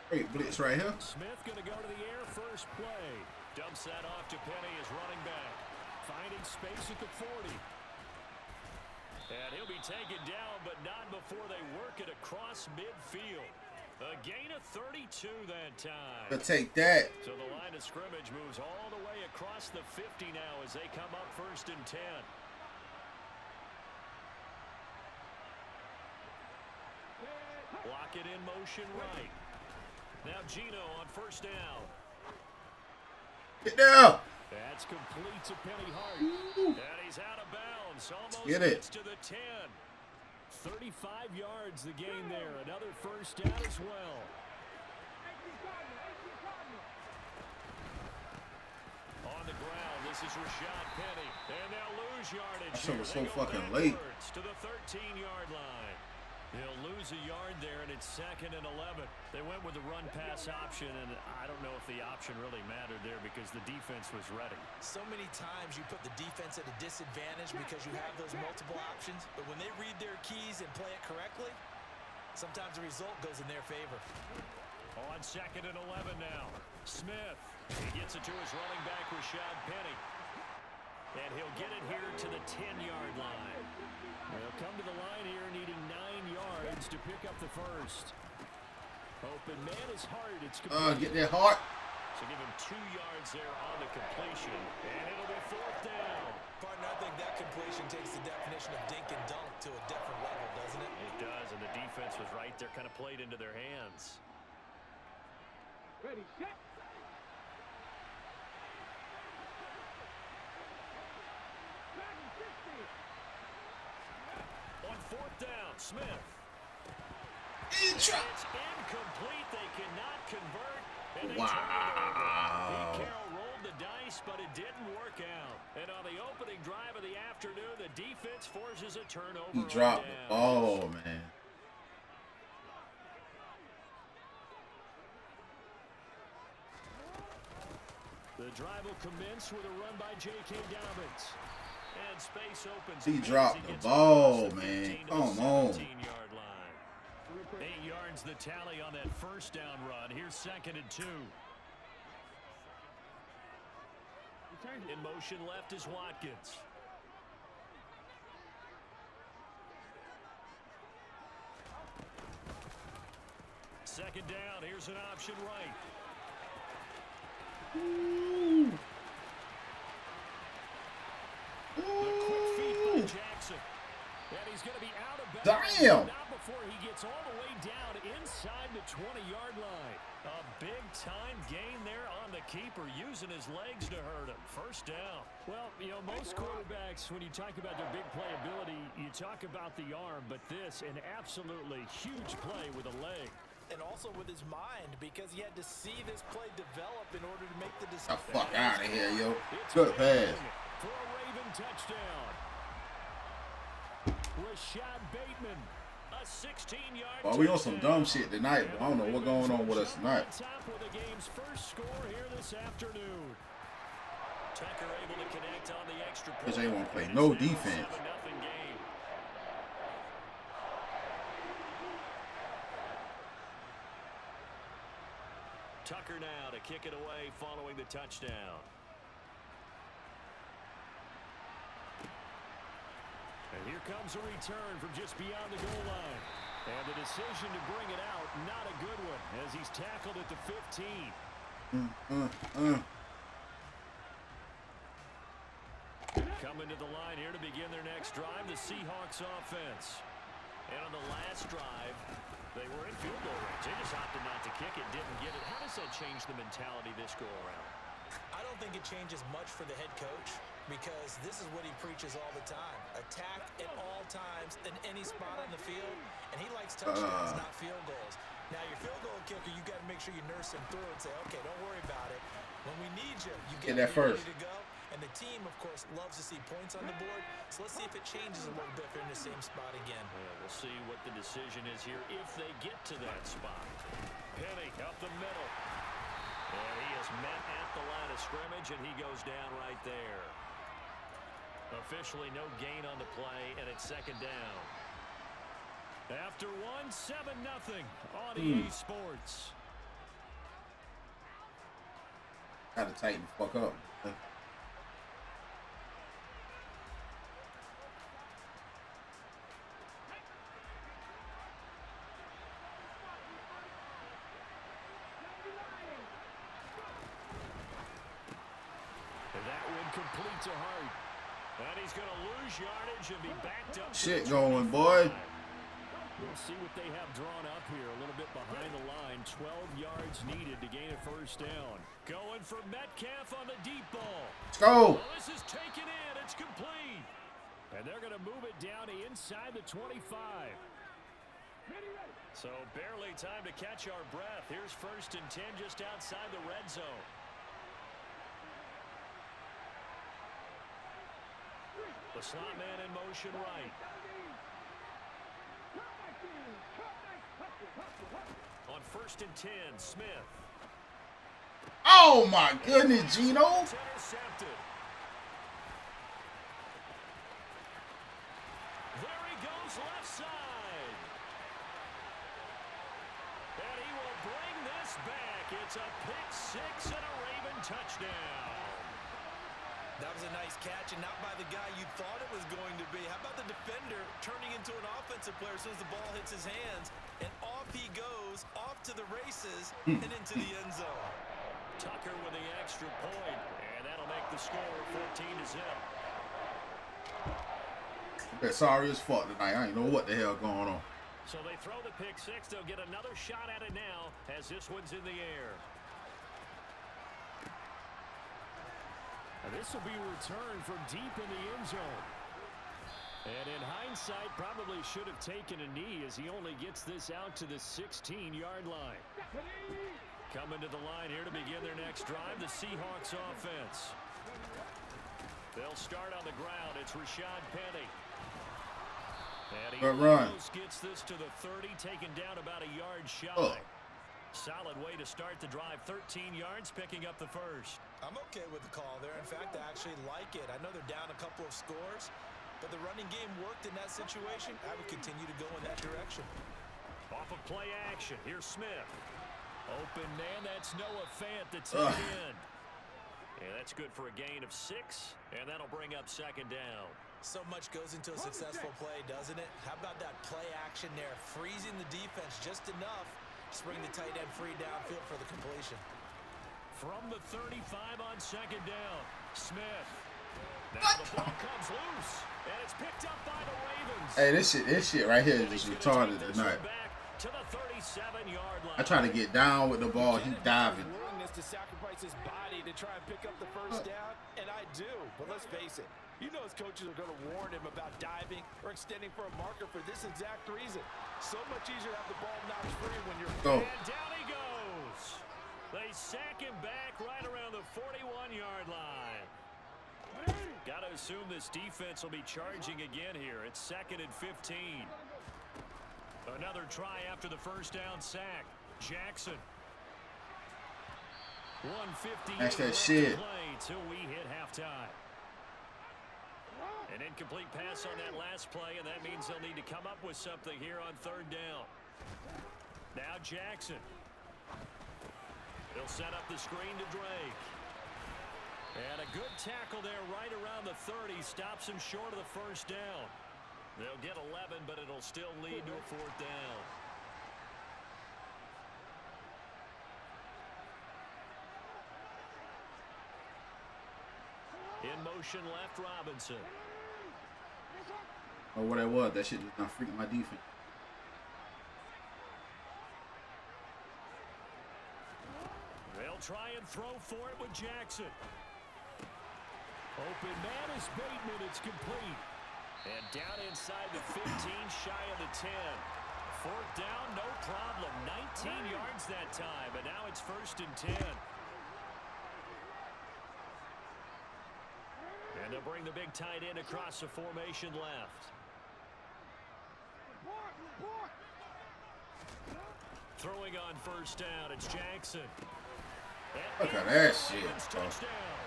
Great blitz right here. Smith going to go to the air first play. Dumps that off to Penny as running back. Finding space at the 40. And he'll be taken down, but not before they work it across midfield. A gain of 32 that time. But take that. So the line of scrimmage moves all the way across the 50 now as they come up 1st and 10. Block it in motion right. Now Gino on 1st down. Get down. That's complete to Penny Hart. And he's out of bounds. Almost Get it. gets to the 10. 35 yards the gain there. Another 1st down as well. On the ground, this is Rashad Penny. And they'll lose yardage. That shit was so They go fucking late. backwards to the 13-yard line. They'll lose a yard there, and it's 2nd and 11. They went with the run-pass option, and I don't know if the option really mattered there because the defense was ready. So many times you put the defense at a disadvantage because you have those multiple options, but when they read their keys and play it correctly, sometimes the result goes in their favor. On 2nd and 11 now. Smith. He gets it to his running back, Rashad Penny. And he'll get it here to the 10-yard line. They'll come to the line here needing 9 yards to pick up the 1st. Open man is Hart. It's complete. Get that Hart. So give him 2 yards there on the completion. And it'll be 4th down. Partner, I think that completion takes the definition of dink and dunk to a different level, doesn't it? It does, and the defense was right there, kind of played into their hands. Ready, set. On 4th down, Smith. It's incomplete. They cannot convert. And they Wow. turn it over. Pete Carroll rolled the dice, but it didn't work out. And on the opening drive of the afternoon, the defense forces a turnover. He dropped the ball, man. The drive will commence with a run by J.K. Dobbins. And space opens. He dropped the ball, man. Come on. 17-yard line. 8 yards the tally on that 1st down run. Here's 2nd and 2. In motion left is Watkins. Second down. Here's an option right. Ooh. The quick feed by Jackson. And he's going to be out of bounds. Damn. Not before he gets all the way down inside the 20-yard line. A big-time gain there on the keeper, using his legs to hurt him. First down. Well, you know, most quarterbacks, when you talk about their big playability, you talk about the arm, but this, an absolutely huge play with a leg. And also with his mind, because he had to see this play develop in order to make the The decision. fuck out of here, yo. Good pass. For a Raven touchdown. Rashad Bateman, a 16-yard Well, we on some dumb shit tonight, but I don't know what's going on with us tonight. Top with the game's first score here this afternoon. Tucker able to connect on the extra point. Because they won't play no defense. 7-0 game. Tucker now to kick it away following the touchdown. And here comes a return from just beyond the goal line. And the decision to bring it out, not a good one, as he's tackled at the 15. Coming to the line here to begin their next drive, the Seahawks offense. And on the last drive, they were in field goal range. They just opted not to kick it, didn't get it. How does that change the mentality this go around? I don't think it changes much for the head coach, because this is what he preaches all the time. Attack at all times in any spot on the field, and he likes touchdowns, not field goals. Now, your field goal kicker, you got to make sure you nurse him through and say, okay, don't worry about it. When we need you, you get that first. ready to go. And the team, of course, loves to see points on the board. So let's see if it changes a little bit if they're in the same spot again. Yeah, we'll see what the decision is here if they get to that spot. Penny up the middle. And he is met at the line of scrimmage, and he goes down right there. Officially no gain on the play, and it's second down. After one, 7-0 on EA Sports. Gotta tighten the fuck up. Complete to Hart. And he's going to lose yardage and be backed up. Shit going, boy. We'll see what they have drawn up here. A little bit behind the line. 12 yards needed to gain a first down. Going for Metcalf on the deep ball. Let's go. Well, this is taken in. It's complete. And they're going to move it down to inside the 25. So barely time to catch our breath. Here's 1st and 10 just outside the red zone. The slot man in motion right. On 1st and 10, Smith. Oh my goodness, Gino. Intercepted. There he goes, left side. And he will bring this back. It's a pick six and a Raven touchdown. That was a nice catch, and not by the guy you thought it was going to be. How about the defender turning into an offensive player as soon as the ball hits his hands, and off he goes, off to the races, and into the end zone. Tucker with the extra point, and that'll make the score 14-0. They're sorry as fuck tonight. I ain't know what the hell going on. So they throw the pick six. They'll get another shot at it now as this one's in the air. And this will be a return from deep in the end zone. And in hindsight, probably should have taken a knee as he only gets this out to the 16-yard line. Coming to the line here to begin their next drive, the Seahawks offense. They'll start on the ground. It's Rashad Penny. And he almost gets this to the 30, taken down about a yard shy. Solid way to start the drive. 13 yards, picking up the first. I'm okay with the call there. In fact, I actually like it. I know they're down a couple of scores, but the running game worked in that situation. I would continue to go in that direction. Off of play action. Here's Smith. Open man. That's Noah Fant, the tight end. Yeah, that's good for a gain of 6, and that'll bring up second down. So much goes into a successful play, doesn't it? How about that play action there? Freezing the defense just enough. Just bring the tight end free downfield for the completion. From the 35 on second down, Smith. Now the ball comes loose, and it's picked up by the Ravens. Hey, this shit right here is just retarded tonight. To the 37-yard line. I try to get down with the ball, he diving. Willingness to sacrifice his body to try and pick up the first down, and I do. But let's face it, you know his coaches are going to warn him about diving or extending for a marker for this exact reason. So much easier to have the ball knocked free when you're... Go. And down he goes. They sack him back right around the 41-yard line. Got to assume this defense will be charging again here. It's 2nd and 15. Another try after the first down sack. Jackson. 150. That's that shit. Till we hit halftime. An incomplete pass on that last play, and that means they'll need to come up with something here on 3rd down. Now Jackson. He'll set up the screen to Drake. And a good tackle there right around the 30. Stops him short of the first down. They'll get 11, but it'll still lead to a 4th down. In motion left, Robinson. Oh, what that was, that shit just not freaking my defense. They'll try and throw for it with Jackson. Open man is Bateman. It's complete. And down inside the 15, shy of the 10. 4th down, no problem. 19 yards that time, but now it's 1st and 10. And they'll bring the big tight end across the formation left. Throwing on 1st down, it's Jackson. Look at that shit, bro. Touchdown.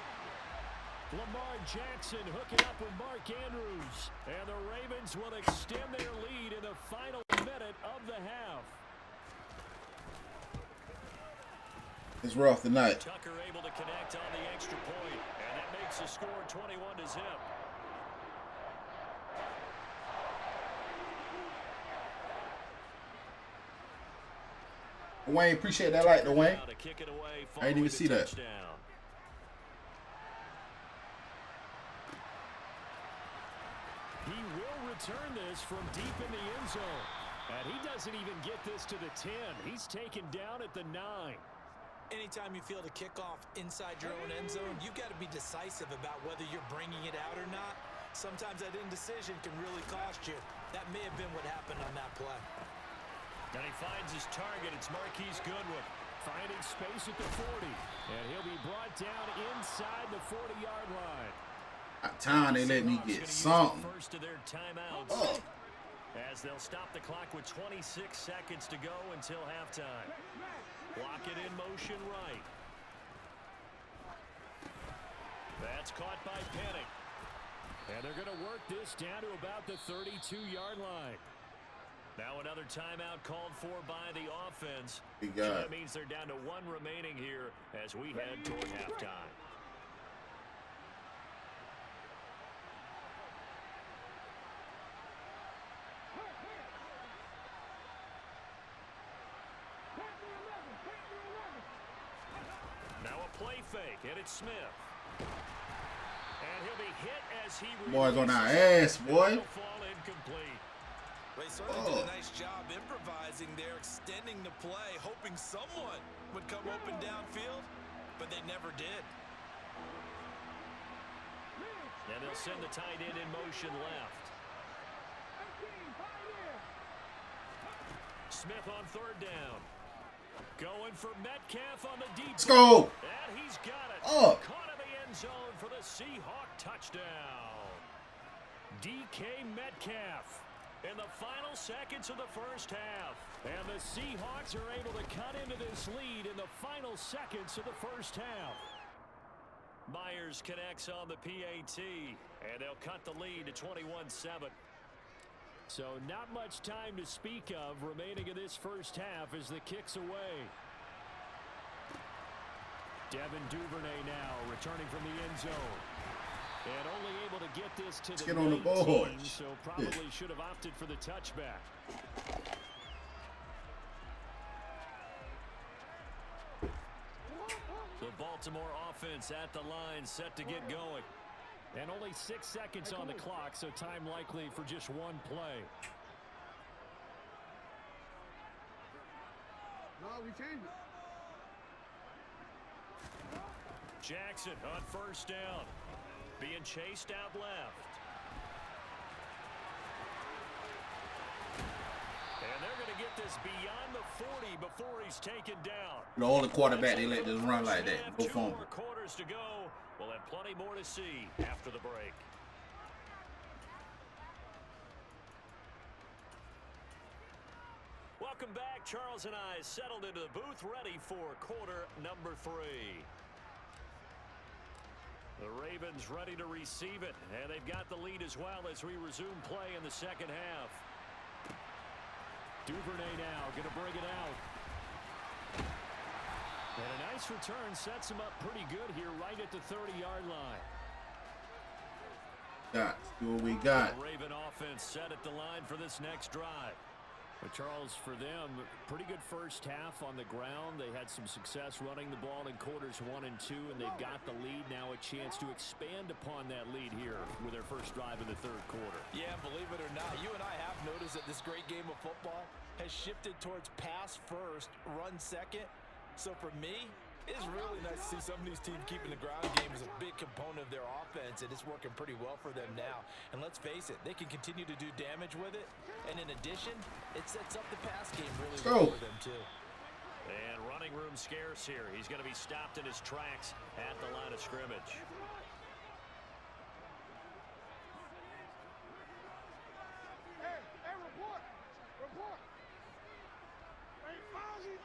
Lamar Jackson hooking up with Mark Andrews. And the Ravens will extend their lead in the final minute of the half. It's rough tonight. Tucker able to connect on the extra point, and that makes the score 21-0. Dwayne, appreciate that light, Dwayne. Now to kick it away I didn't even see that. touchdown. He will return this from deep in the end zone. And he doesn't even get this to the 10. He's taken down at the 9. Anytime you feel the kickoff inside your own end zone, you've got to be decisive about whether you're bringing it out or not. Sometimes that indecision can really cost you. That may have been what happened on that play. And he finds his target. It's Marquise Goodwin. Finding space at the 40. And he'll be brought down inside the 40-yard line. At time they let me get something. First of their timeouts. Oh. As they'll stop the clock with 26 seconds to go until halftime. Block it in motion right. That's caught by Penning. And they're going to work this down to about the 32-yard line. Now another timeout called for by the offense. So that means they're down to 1 remaining here as we head toward halftime. Now a play fake, and it's Smith. And he'll be hit as he Boys on our ass, boy. Fall incomplete. They certainly did a nice job improvising there, extending the play, hoping someone would come open downfield, but they never did. And they'll send the tight end in motion left. Smith on 3rd down. Going for Metcalf on the deep. Let's go. And he's got it. Oh. Caught in the end zone for the Seahawk touchdown. DK Metcalf in the final seconds of the first half. And the Seahawks are able to cut into this lead in the final seconds of the first half. Myers connects on the PAT, and they'll cut the lead to 21-7. So not much time to speak of remaining in this first half as the kick's away. Devin Duvernay now returning from the end zone. And only able to get this to the 19, so probably should have opted for the touchback. The Baltimore offense at the line set to get going. And only 6 seconds on the clock, so time likely for just one play. No, we changed it. Jackson on first down. Being chased out left. And they're going to get this beyond the 40 before he's taken down. The only quarterback they let this run like that. No 2 fumble. more quarters to go. We'll have plenty more to see after the break. Welcome back. Charles and I settled into the booth, ready for quarter number 3. The Ravens ready to receive it, and they've got the lead as well as we resume play in the second half. Duvernay now going to bring it out. And a nice return sets him up pretty good here right at the 30-yard line. Got what we got. The Raven offense set at the line for this next drive. But Charles, for them, pretty good first half on the ground. They had some success running the ball in quarters 1 and 2, and they've got the lead now, a chance to expand upon that lead here with their first drive in the third quarter. Yeah, believe it or not, you and I have noticed that this great game of football has shifted towards pass first, run second. So for me, it's really nice to see some of these teams keeping the ground game as a big component of their offense, and it's working pretty well for them now. And let's face it, they can continue to do damage with it. And in addition, it sets up the pass game really well for them too. And running room scarce here. He's going to be stopped in his tracks at the line of scrimmage. Hey, report. Report. Hey, Ozzy,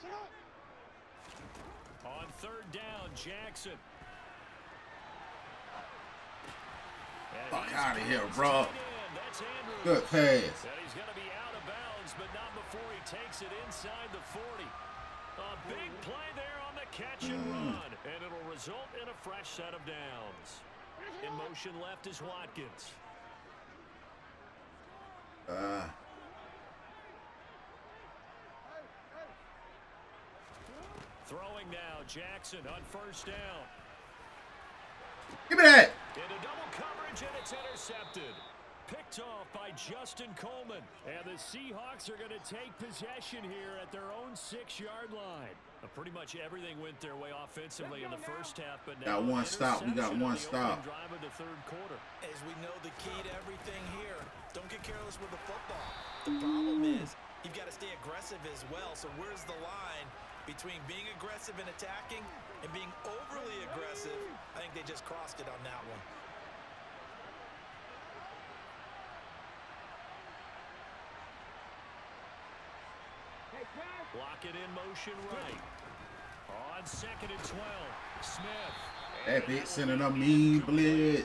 shut up. On third down, Jackson. Fuck out of here, bro. That's Andrews. Good pass. And he's going to be out of bounds, but not before he takes it inside the 40. A big play there on the catch and run, and it'll result in a fresh set of downs. In motion left is Watkins. Throwing now, Jackson on first down. Give me that. Into double coverage, and it's intercepted. Picked off by Justin Coleman. And the Seahawks are going to take possession here at their own 6-yard line. Pretty much everything went their way offensively in the first half, but now got one stop. We got one stop. Drive of the third quarter. As we know, the key to everything here, don't get careless with the football. The problem is you've got to stay aggressive as well. So where's the line between being aggressive and attacking and being overly aggressive? I think they just crossed it on that one. Block it in motion right. On second and 12, Smith. That bitch sending a mean blitz.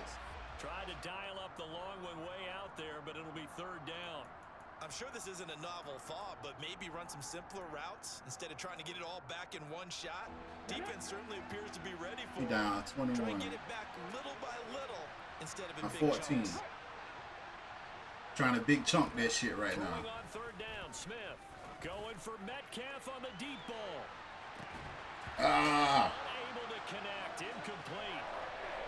Tried to dial up the long one way out there, but it'll be third down. I'm sure this isn't a novel thought, but maybe run some simpler routes instead of trying to get it all back in one shot. Defense certainly appears to be ready for We it. down 21. Try and get it back little by little instead of in I'm big 14. chunks. Trying to big chunk that shit right now. Throwing on third down, Smith. Going for Metcalf on the deep ball. Unable to connect, incomplete.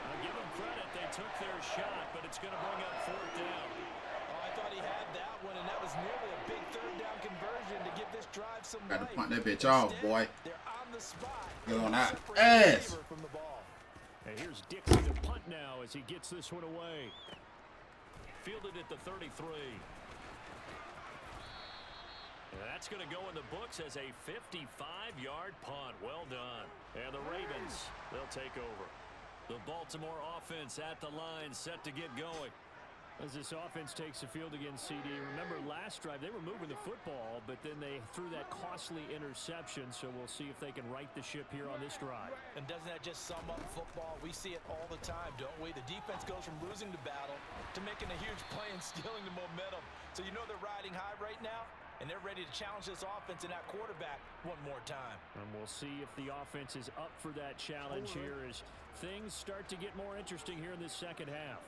I'll give them credit, they took their shot, but it's going to bring up fourth down. Oh, I thought he had that one, and that was nearly a big third down conversion to give this drive some Got to life. punt that bitch off, Instead, boy. They're on the spot. Get on that Separate ass. receiver from the ball. And here's Dixon to punt now as he gets this one away. Fielded at the 33. And that's going to go in the books as a 55-yard punt. Well done. And the Ravens, they'll take over. The Baltimore offense at the line, set to get going. As this offense takes the field against CD, remember last drive they were moving the football, but then they threw that costly interception, so we'll see if they can right the ship here on this drive. And doesn't that just sum up football? We see it all the time, don't we? The defense goes from losing the battle to making a huge play and stealing the momentum. So you know they're riding high right now, and they're ready to challenge this offense and that quarterback one more time. And we'll see if the offense is up for that challenge here as things start to get more interesting here in this second half.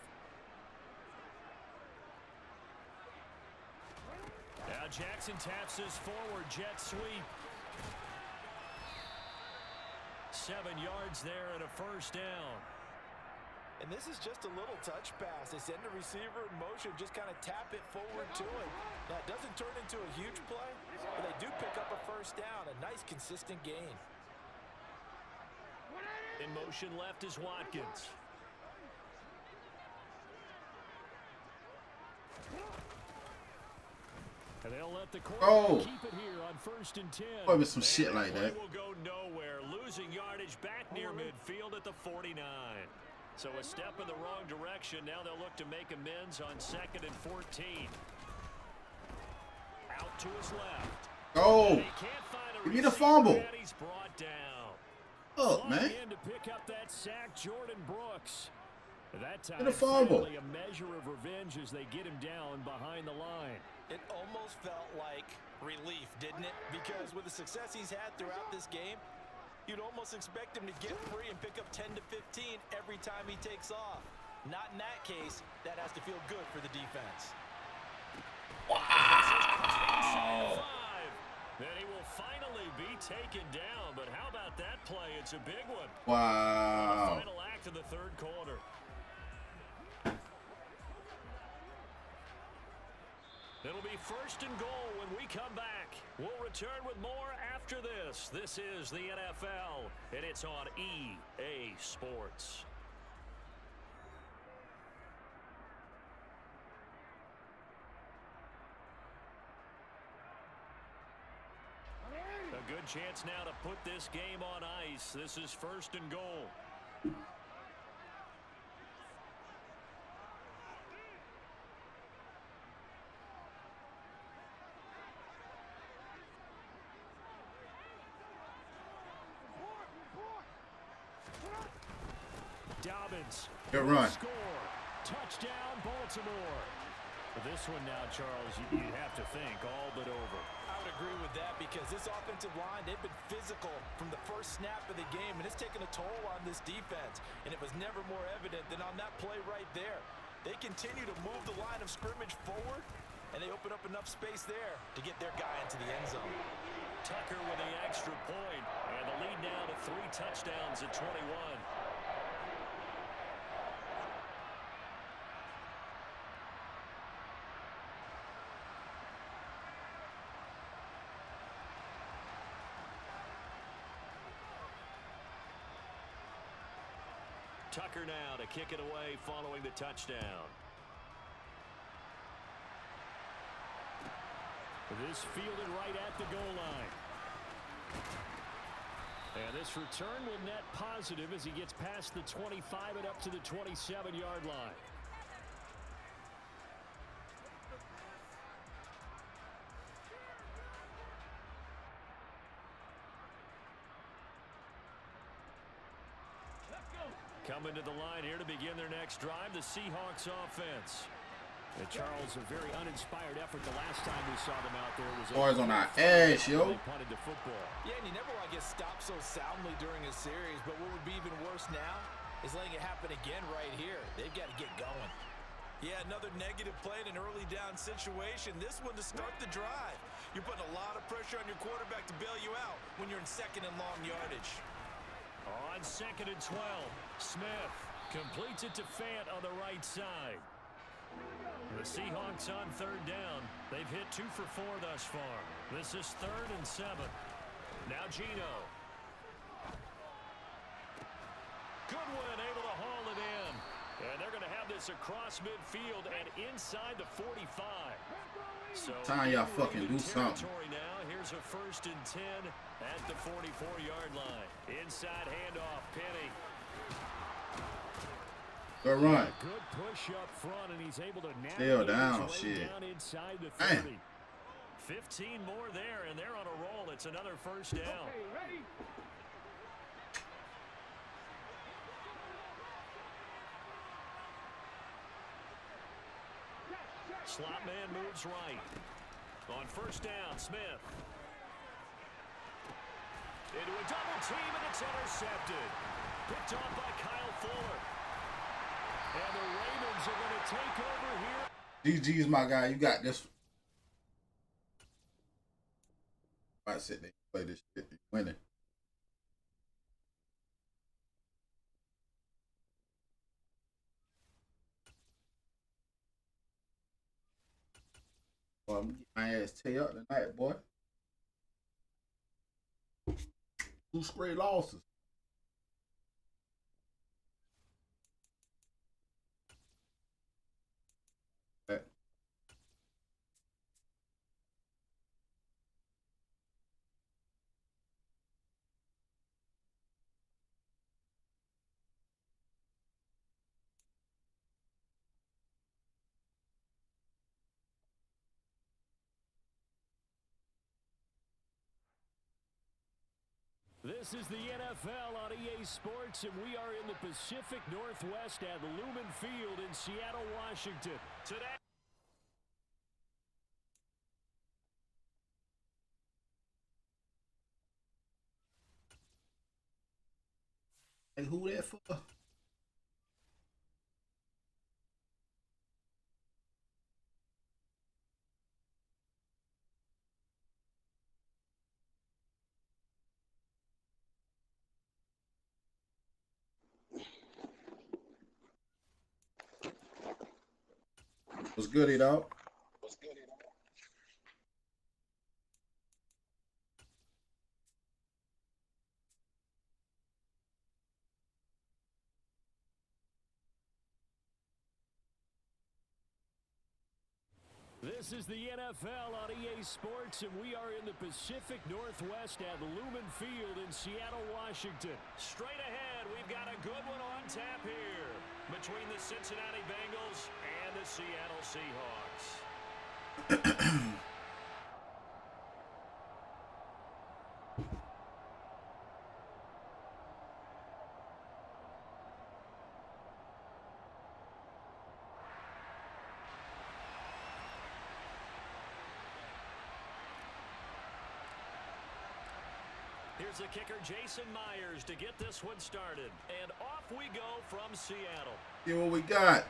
Now Jackson taps this forward, jet sweep. 7 yards there and a first down. And this is just a little touch pass. They send the receiver in motion, just kind of tap it forward to him. Now, it doesn't turn into a huge play, but they do pick up a first down. A nice, consistent gain. In motion left is Watkins. And they'll let the quarterback keep it here on 1st and 10. Probably some shit like that. Will go nowhere, losing yardage back near midfield at the 49. So a step in the wrong direction. Now they'll look to make amends on 2nd and 14. Out to his left. Go. Give me the fumble. He's brought down. Oh, man. In to pick up that sack, Jordan Brooks. That time, the fumble. finally a measure of revenge as they get him down behind the line. It almost felt like relief, didn't it? Because with the success he's had throughout this game, you'd almost expect him to get free and pick up 10 to 15 every time he takes off. Not in that case. That has to feel good for the defense. Wow. Then he will finally be taken down. But how about that play? It's a big one. Wow. The final act of the 3rd quarter. It'll be 1st and goal when we come back. We'll return with more after this. This is the NFL, and it's on EA Sports. A good chance now to put this game on ice. This is 1st and goal. Dobbins. Good run. Score. Touchdown, Baltimore. This one now, Charles, you'd have to think all but over. I would agree with that because this offensive line, they've been physical from the first snap of the game, and it's taken a toll on this defense. And it was never more evident than on that play right there. They continue to move the line of scrimmage forward, and they open up enough space there to get their guy into the end zone. Tucker with the extra point, and the lead now to 3 touchdowns at 21. Tucker now to kick it away following the touchdown. This fielded right at the goal line. And this return will net positive as he gets past the 25 and up to the 27-yard line. Coming to the line here to begin their next drive, the Seahawks offense. And Charles, a very uninspired effort the last time we saw them out there. Boys on our edge, yo. They punted the football. Yeah, and you never want to get stopped so soundly during a series, but what would be even worse now is letting it happen again right here. They've got to get going. Yeah, another negative play in an early down situation. This one to start the drive. You're putting a lot of pressure on your quarterback to bail you out when you're in 2nd and long yardage. On 2nd and 12, Smith completes it to Fant on the right side. The Seahawks on 3rd down. They've hit 2 for 4 thus far. This is 3rd and 7. Now Gino. Goodwin able to haul it in. And they're going to have this across midfield and inside the 45. So time y'all fucking do something. Now. Here's a 1st and 10 at the 44-yard line. Inside handoff, Penny. Good run. Good push up front, and he's able to Still navigate down, his way shit. down inside the 30. Damn. 15 more there, and they're on a roll. It's another 1st down. Okay, ready? Slot man moves right. On 1st down, Smith. Into a double team, and it's intercepted. Picked off by Kyle Fuller. And the Ravens are going to take over here. GG's my guy. You got this. I sit there and play this shit. You're winning. Boy, I'm gonna get my ass tear up tonight, boy. 2 straight losses. This is the NFL on EA Sports, and we are in the Pacific Northwest at Lumen Field in Seattle, Washington. Today. Hey, who that for? What's good, dog? This is the NFL on EA Sports, and we are in the Pacific Northwest at Lumen Field in Seattle, Washington. Straight ahead, we've got a good one on tap here between the Cincinnati Bengals and the Seattle Seahawks. Here's the kicker, Jason Myers, to get this one started. And off we go from Seattle. See what we got.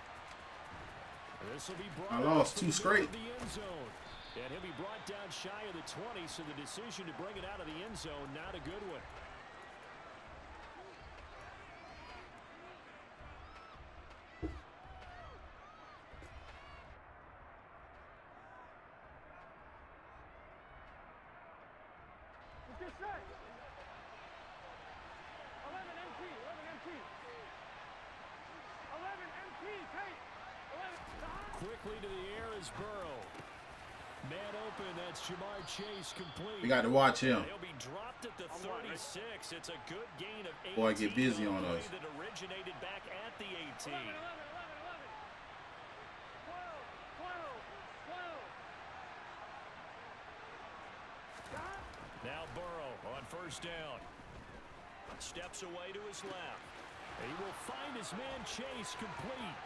This will be I lost 2 straight. the end zone. And he'll be brought down shy of the 20, so the decision to bring it out of the end zone, not a good one. What's this say? 11 MT, 11 MT. 11 MT, Tate. 11. Quickly to the air is Burrow. Man open, that's Jamar Chase complete. We got to watch him. He'll be dropped at the 36. It's a good gain of 18. Boy, get busy on us. That originated back at the 18. 11, 11, 11, 11. 12, 12, 12. Now Burrow on first down. Steps away to his left. He will find his man Chase complete.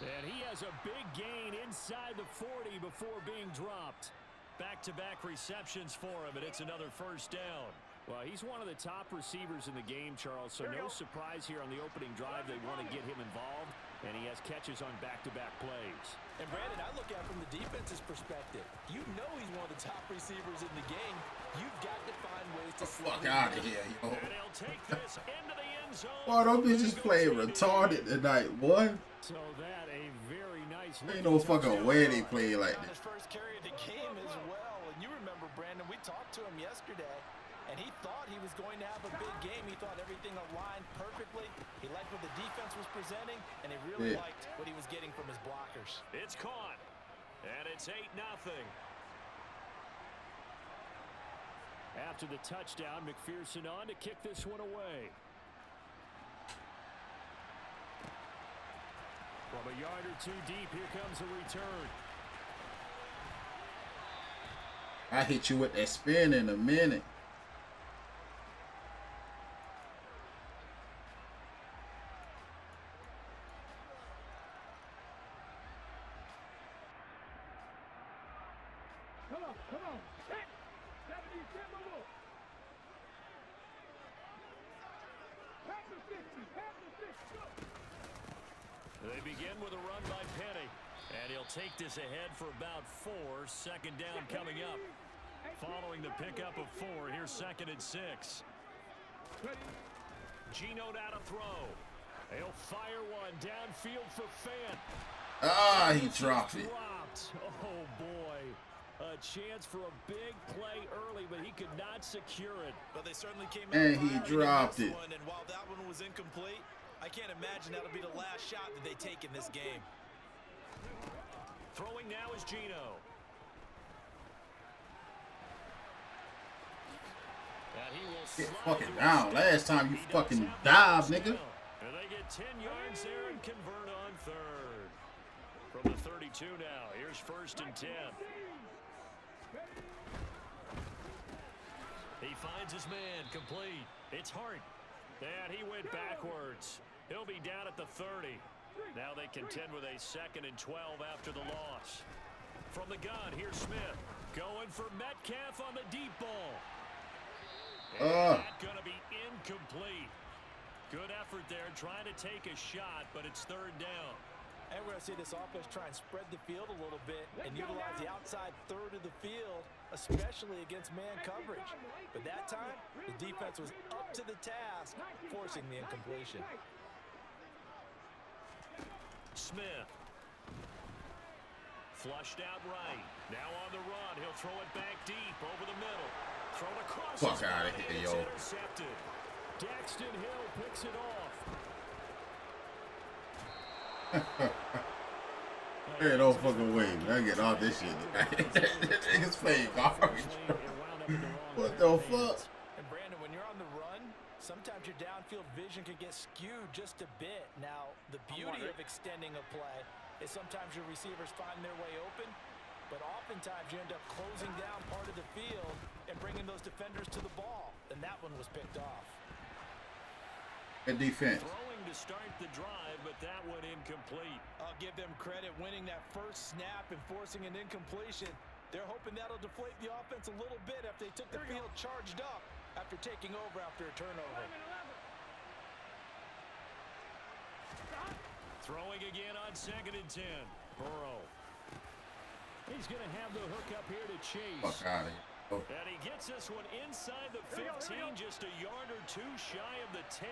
And he has a big gain inside the 40 before being dropped. Back-to-back receptions for him, and it's another first down. Well, he's one of the top receivers in the game, Charles, so no surprise here on the opening drive they want to get him involved, and he has catches on back-to-back plays. And Brandon, I look at it from the defense's perspective. You know he's one of the top receivers in the game. You've got to find ways to Fuck out of here, yo. And he'll take this into the end zone. Boy, them bitches playing retarded tonight, boy. So that a very nice look. Ain't no fucking way they play like On this. his first carry of the game as well. And you remember, Brandon, we talked to him yesterday, and he thought he was going to have a big game. He thought everything aligned perfectly. He liked what the defense was presenting, and he really liked what he was getting from his blockers. It's caught, and it's 8-0. After the touchdown, McPherson on to kick this one away. From a yard or two deep, here comes a return. I hit you with that spin in a minute. Come on, come on. Hit. 70, hit the ball. Half the 50, half the 50. Go. They begin with a run by Penny, and he'll take this ahead for about 4. Second down coming up. Following the pickup of 4, here's 2nd and 6. Gino down to throw. He'll fire one downfield for Fant. Ah, he dropped it. Dropped. stopped. Oh, boy. A chance for a big play early, but he could not secure it. But they certainly came out And he firing in dropped this it. one, and while that one was incomplete, I can't imagine that'll be the last shot that they take in this game. Throwing now is Gino. And he will Get slide fucking through down. his Last step. time you He does fucking have the dive, first nigga. down. And they get 10 yards there and convert on third. From the 32 now, here's 1st and 10. He finds his man, complete. It's Hart. And he went backwards. He'll be down at the 30. Now they contend with a 2nd and 12 after the loss. From the gun, here's Smith. Going for Metcalf on the deep ball. And that's going to be incomplete. Good effort there, trying to take a shot, but it's 3rd down. And we're going to see this offense try and spread the field a little bit and utilize the outside third of the field, especially against man coverage. But that time, the defense was up to the task, forcing the incompletion. Smith. Flushed out right. Now on the run. He'll throw it back deep over the middle. Thrown across. Fuck his outta body, here, and it's yo. intercepted. Daxton Hill picks it off. Hey, no fucking way, man. I get all this shit. Niggas playing garbage, bro. What the fuck? And Brandon, when you're on the run, sometimes your downfield vision can get skewed just a bit. Now, the beauty of extending a play is sometimes your receivers find their way open, but oftentimes you end up closing down part of the field and bringing those defenders to the ball, and that one was picked off. Good defense. Throwing to start the drive, but that one incomplete. I'll give them credit winning that first snap and forcing an incompletion. They're hoping that'll deflate the offense a little bit after they took the field charged up after taking over after a turnover. Throwing again on 2nd and 10. Burrow. He's going to have the hook up here to Chase. Fuck out of here. Oh. And he gets this one inside the 15, just a yard or two shy of the 10.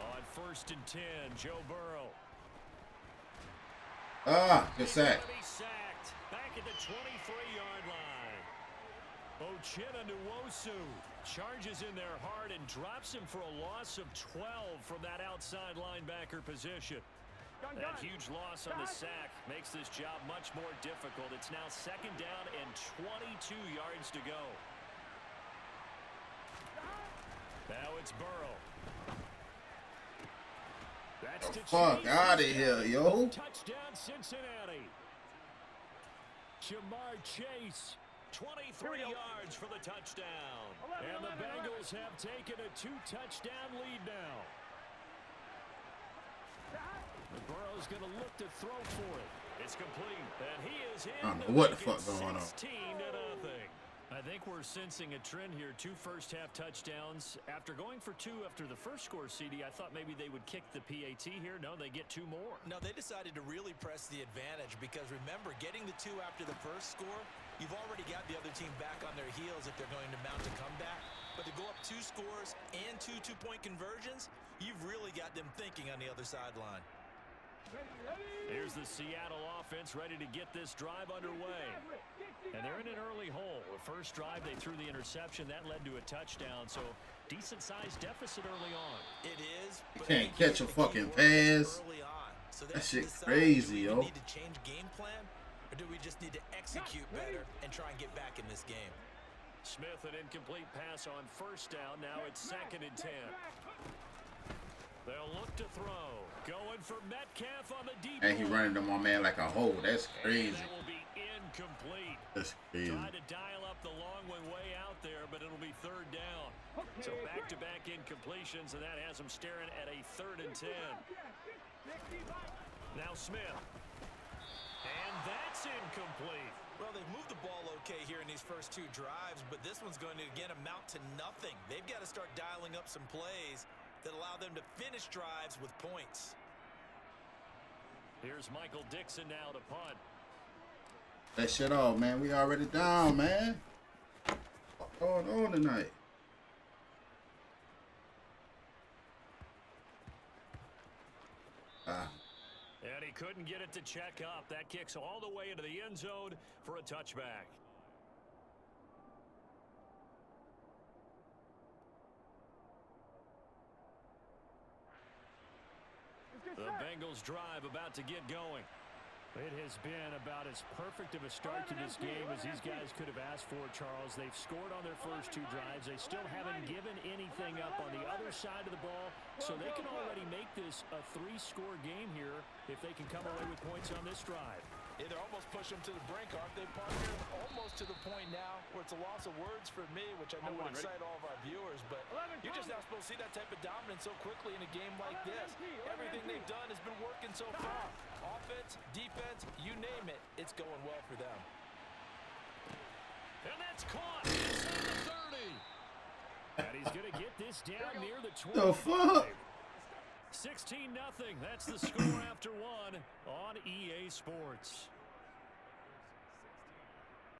On 1st and 10, Joe Burrow. Good sack. He's gonna be sacked. Back at the 23-yard line. Ochena Nwosu charges in there hard and drops him for a loss of 12 from that outside linebacker position. That huge loss on the sack makes this job much more difficult. It's now 2nd down and 22 yards to go. Now it's Burrow. That's to Fuck Chase. out of here, yo. Touchdown Cincinnati. Jamar Chase, 23 yards for the touchdown. And the Bengals have taken a 2-touchdown lead now. Burrow's going to look to throw for it. It's complete. And he is in. I don't know what the fuck going on. 16-0. I think we're sensing a trend here. 2 first-half touchdowns. After going for 2 after the first score, CD, I thought maybe they would kick the PAT here. No, they get 2 more. No, they decided to really press the advantage because, remember, getting the 2 after the first score, you've already got the other team back on their heels if they're going to mount a comeback. But to go up 2 scores and 2 two-point conversions, you've really got them thinking on the other sideline. Here's the Seattle offense ready to get this drive underway. And they're in an early hole. The first drive, they threw the interception. That led to a touchdown. So, decent-sized deficit early on. It is. You can't catch a fucking pass. Early on. So That that's shit decide, crazy, do we yo. need to change game plan, or do we just need to execute better and try and get back in this game? Smith, an incomplete pass on 1st down. Now it's 2nd and 10. They'll look to throw. Going for Metcalf on the deep. And he running to my man like a hole. That's And crazy. that will be incomplete. That's crazy. Tried to dial up the long one way out there, but it'll be 3rd down. So back-to-back incompletions, and that has them staring at a 3rd and 10. Now Smith. And that's incomplete. Well, they've moved the ball okay here in these first 2 drives, but this one's going to, again, amount to nothing. They've got to start dialing up some plays that allow them to finish drives with points. Here's Michael Dixon now to punt. That shit off, man. We already down, man. What's going on tonight? And he couldn't get it to check up. That kicks all the way into the end zone for a touchback. The Bengals drive about to get going. It has been about as perfect of a start to this game as these guys could have asked for, Charles. They've scored on their first 2 drives. They still haven't given anything up on the other side of the ball, so they can already make this a 3-score game here if they can come away with points on this drive. Yeah, they're almost pushing them to the brink, aren't they, partner? Almost to the point now where it's a loss of words for me, which I know would excite all of our viewers, but you're just not supposed to see that type of dominance so quickly in a game like this. Everything they've done has been working so far. Offense, defense, you name it, it's going well for them. And that's caught inside the 30. And he's going to get this down near the 20. The fuck? 16-0. That's the score after 1 on EA Sports.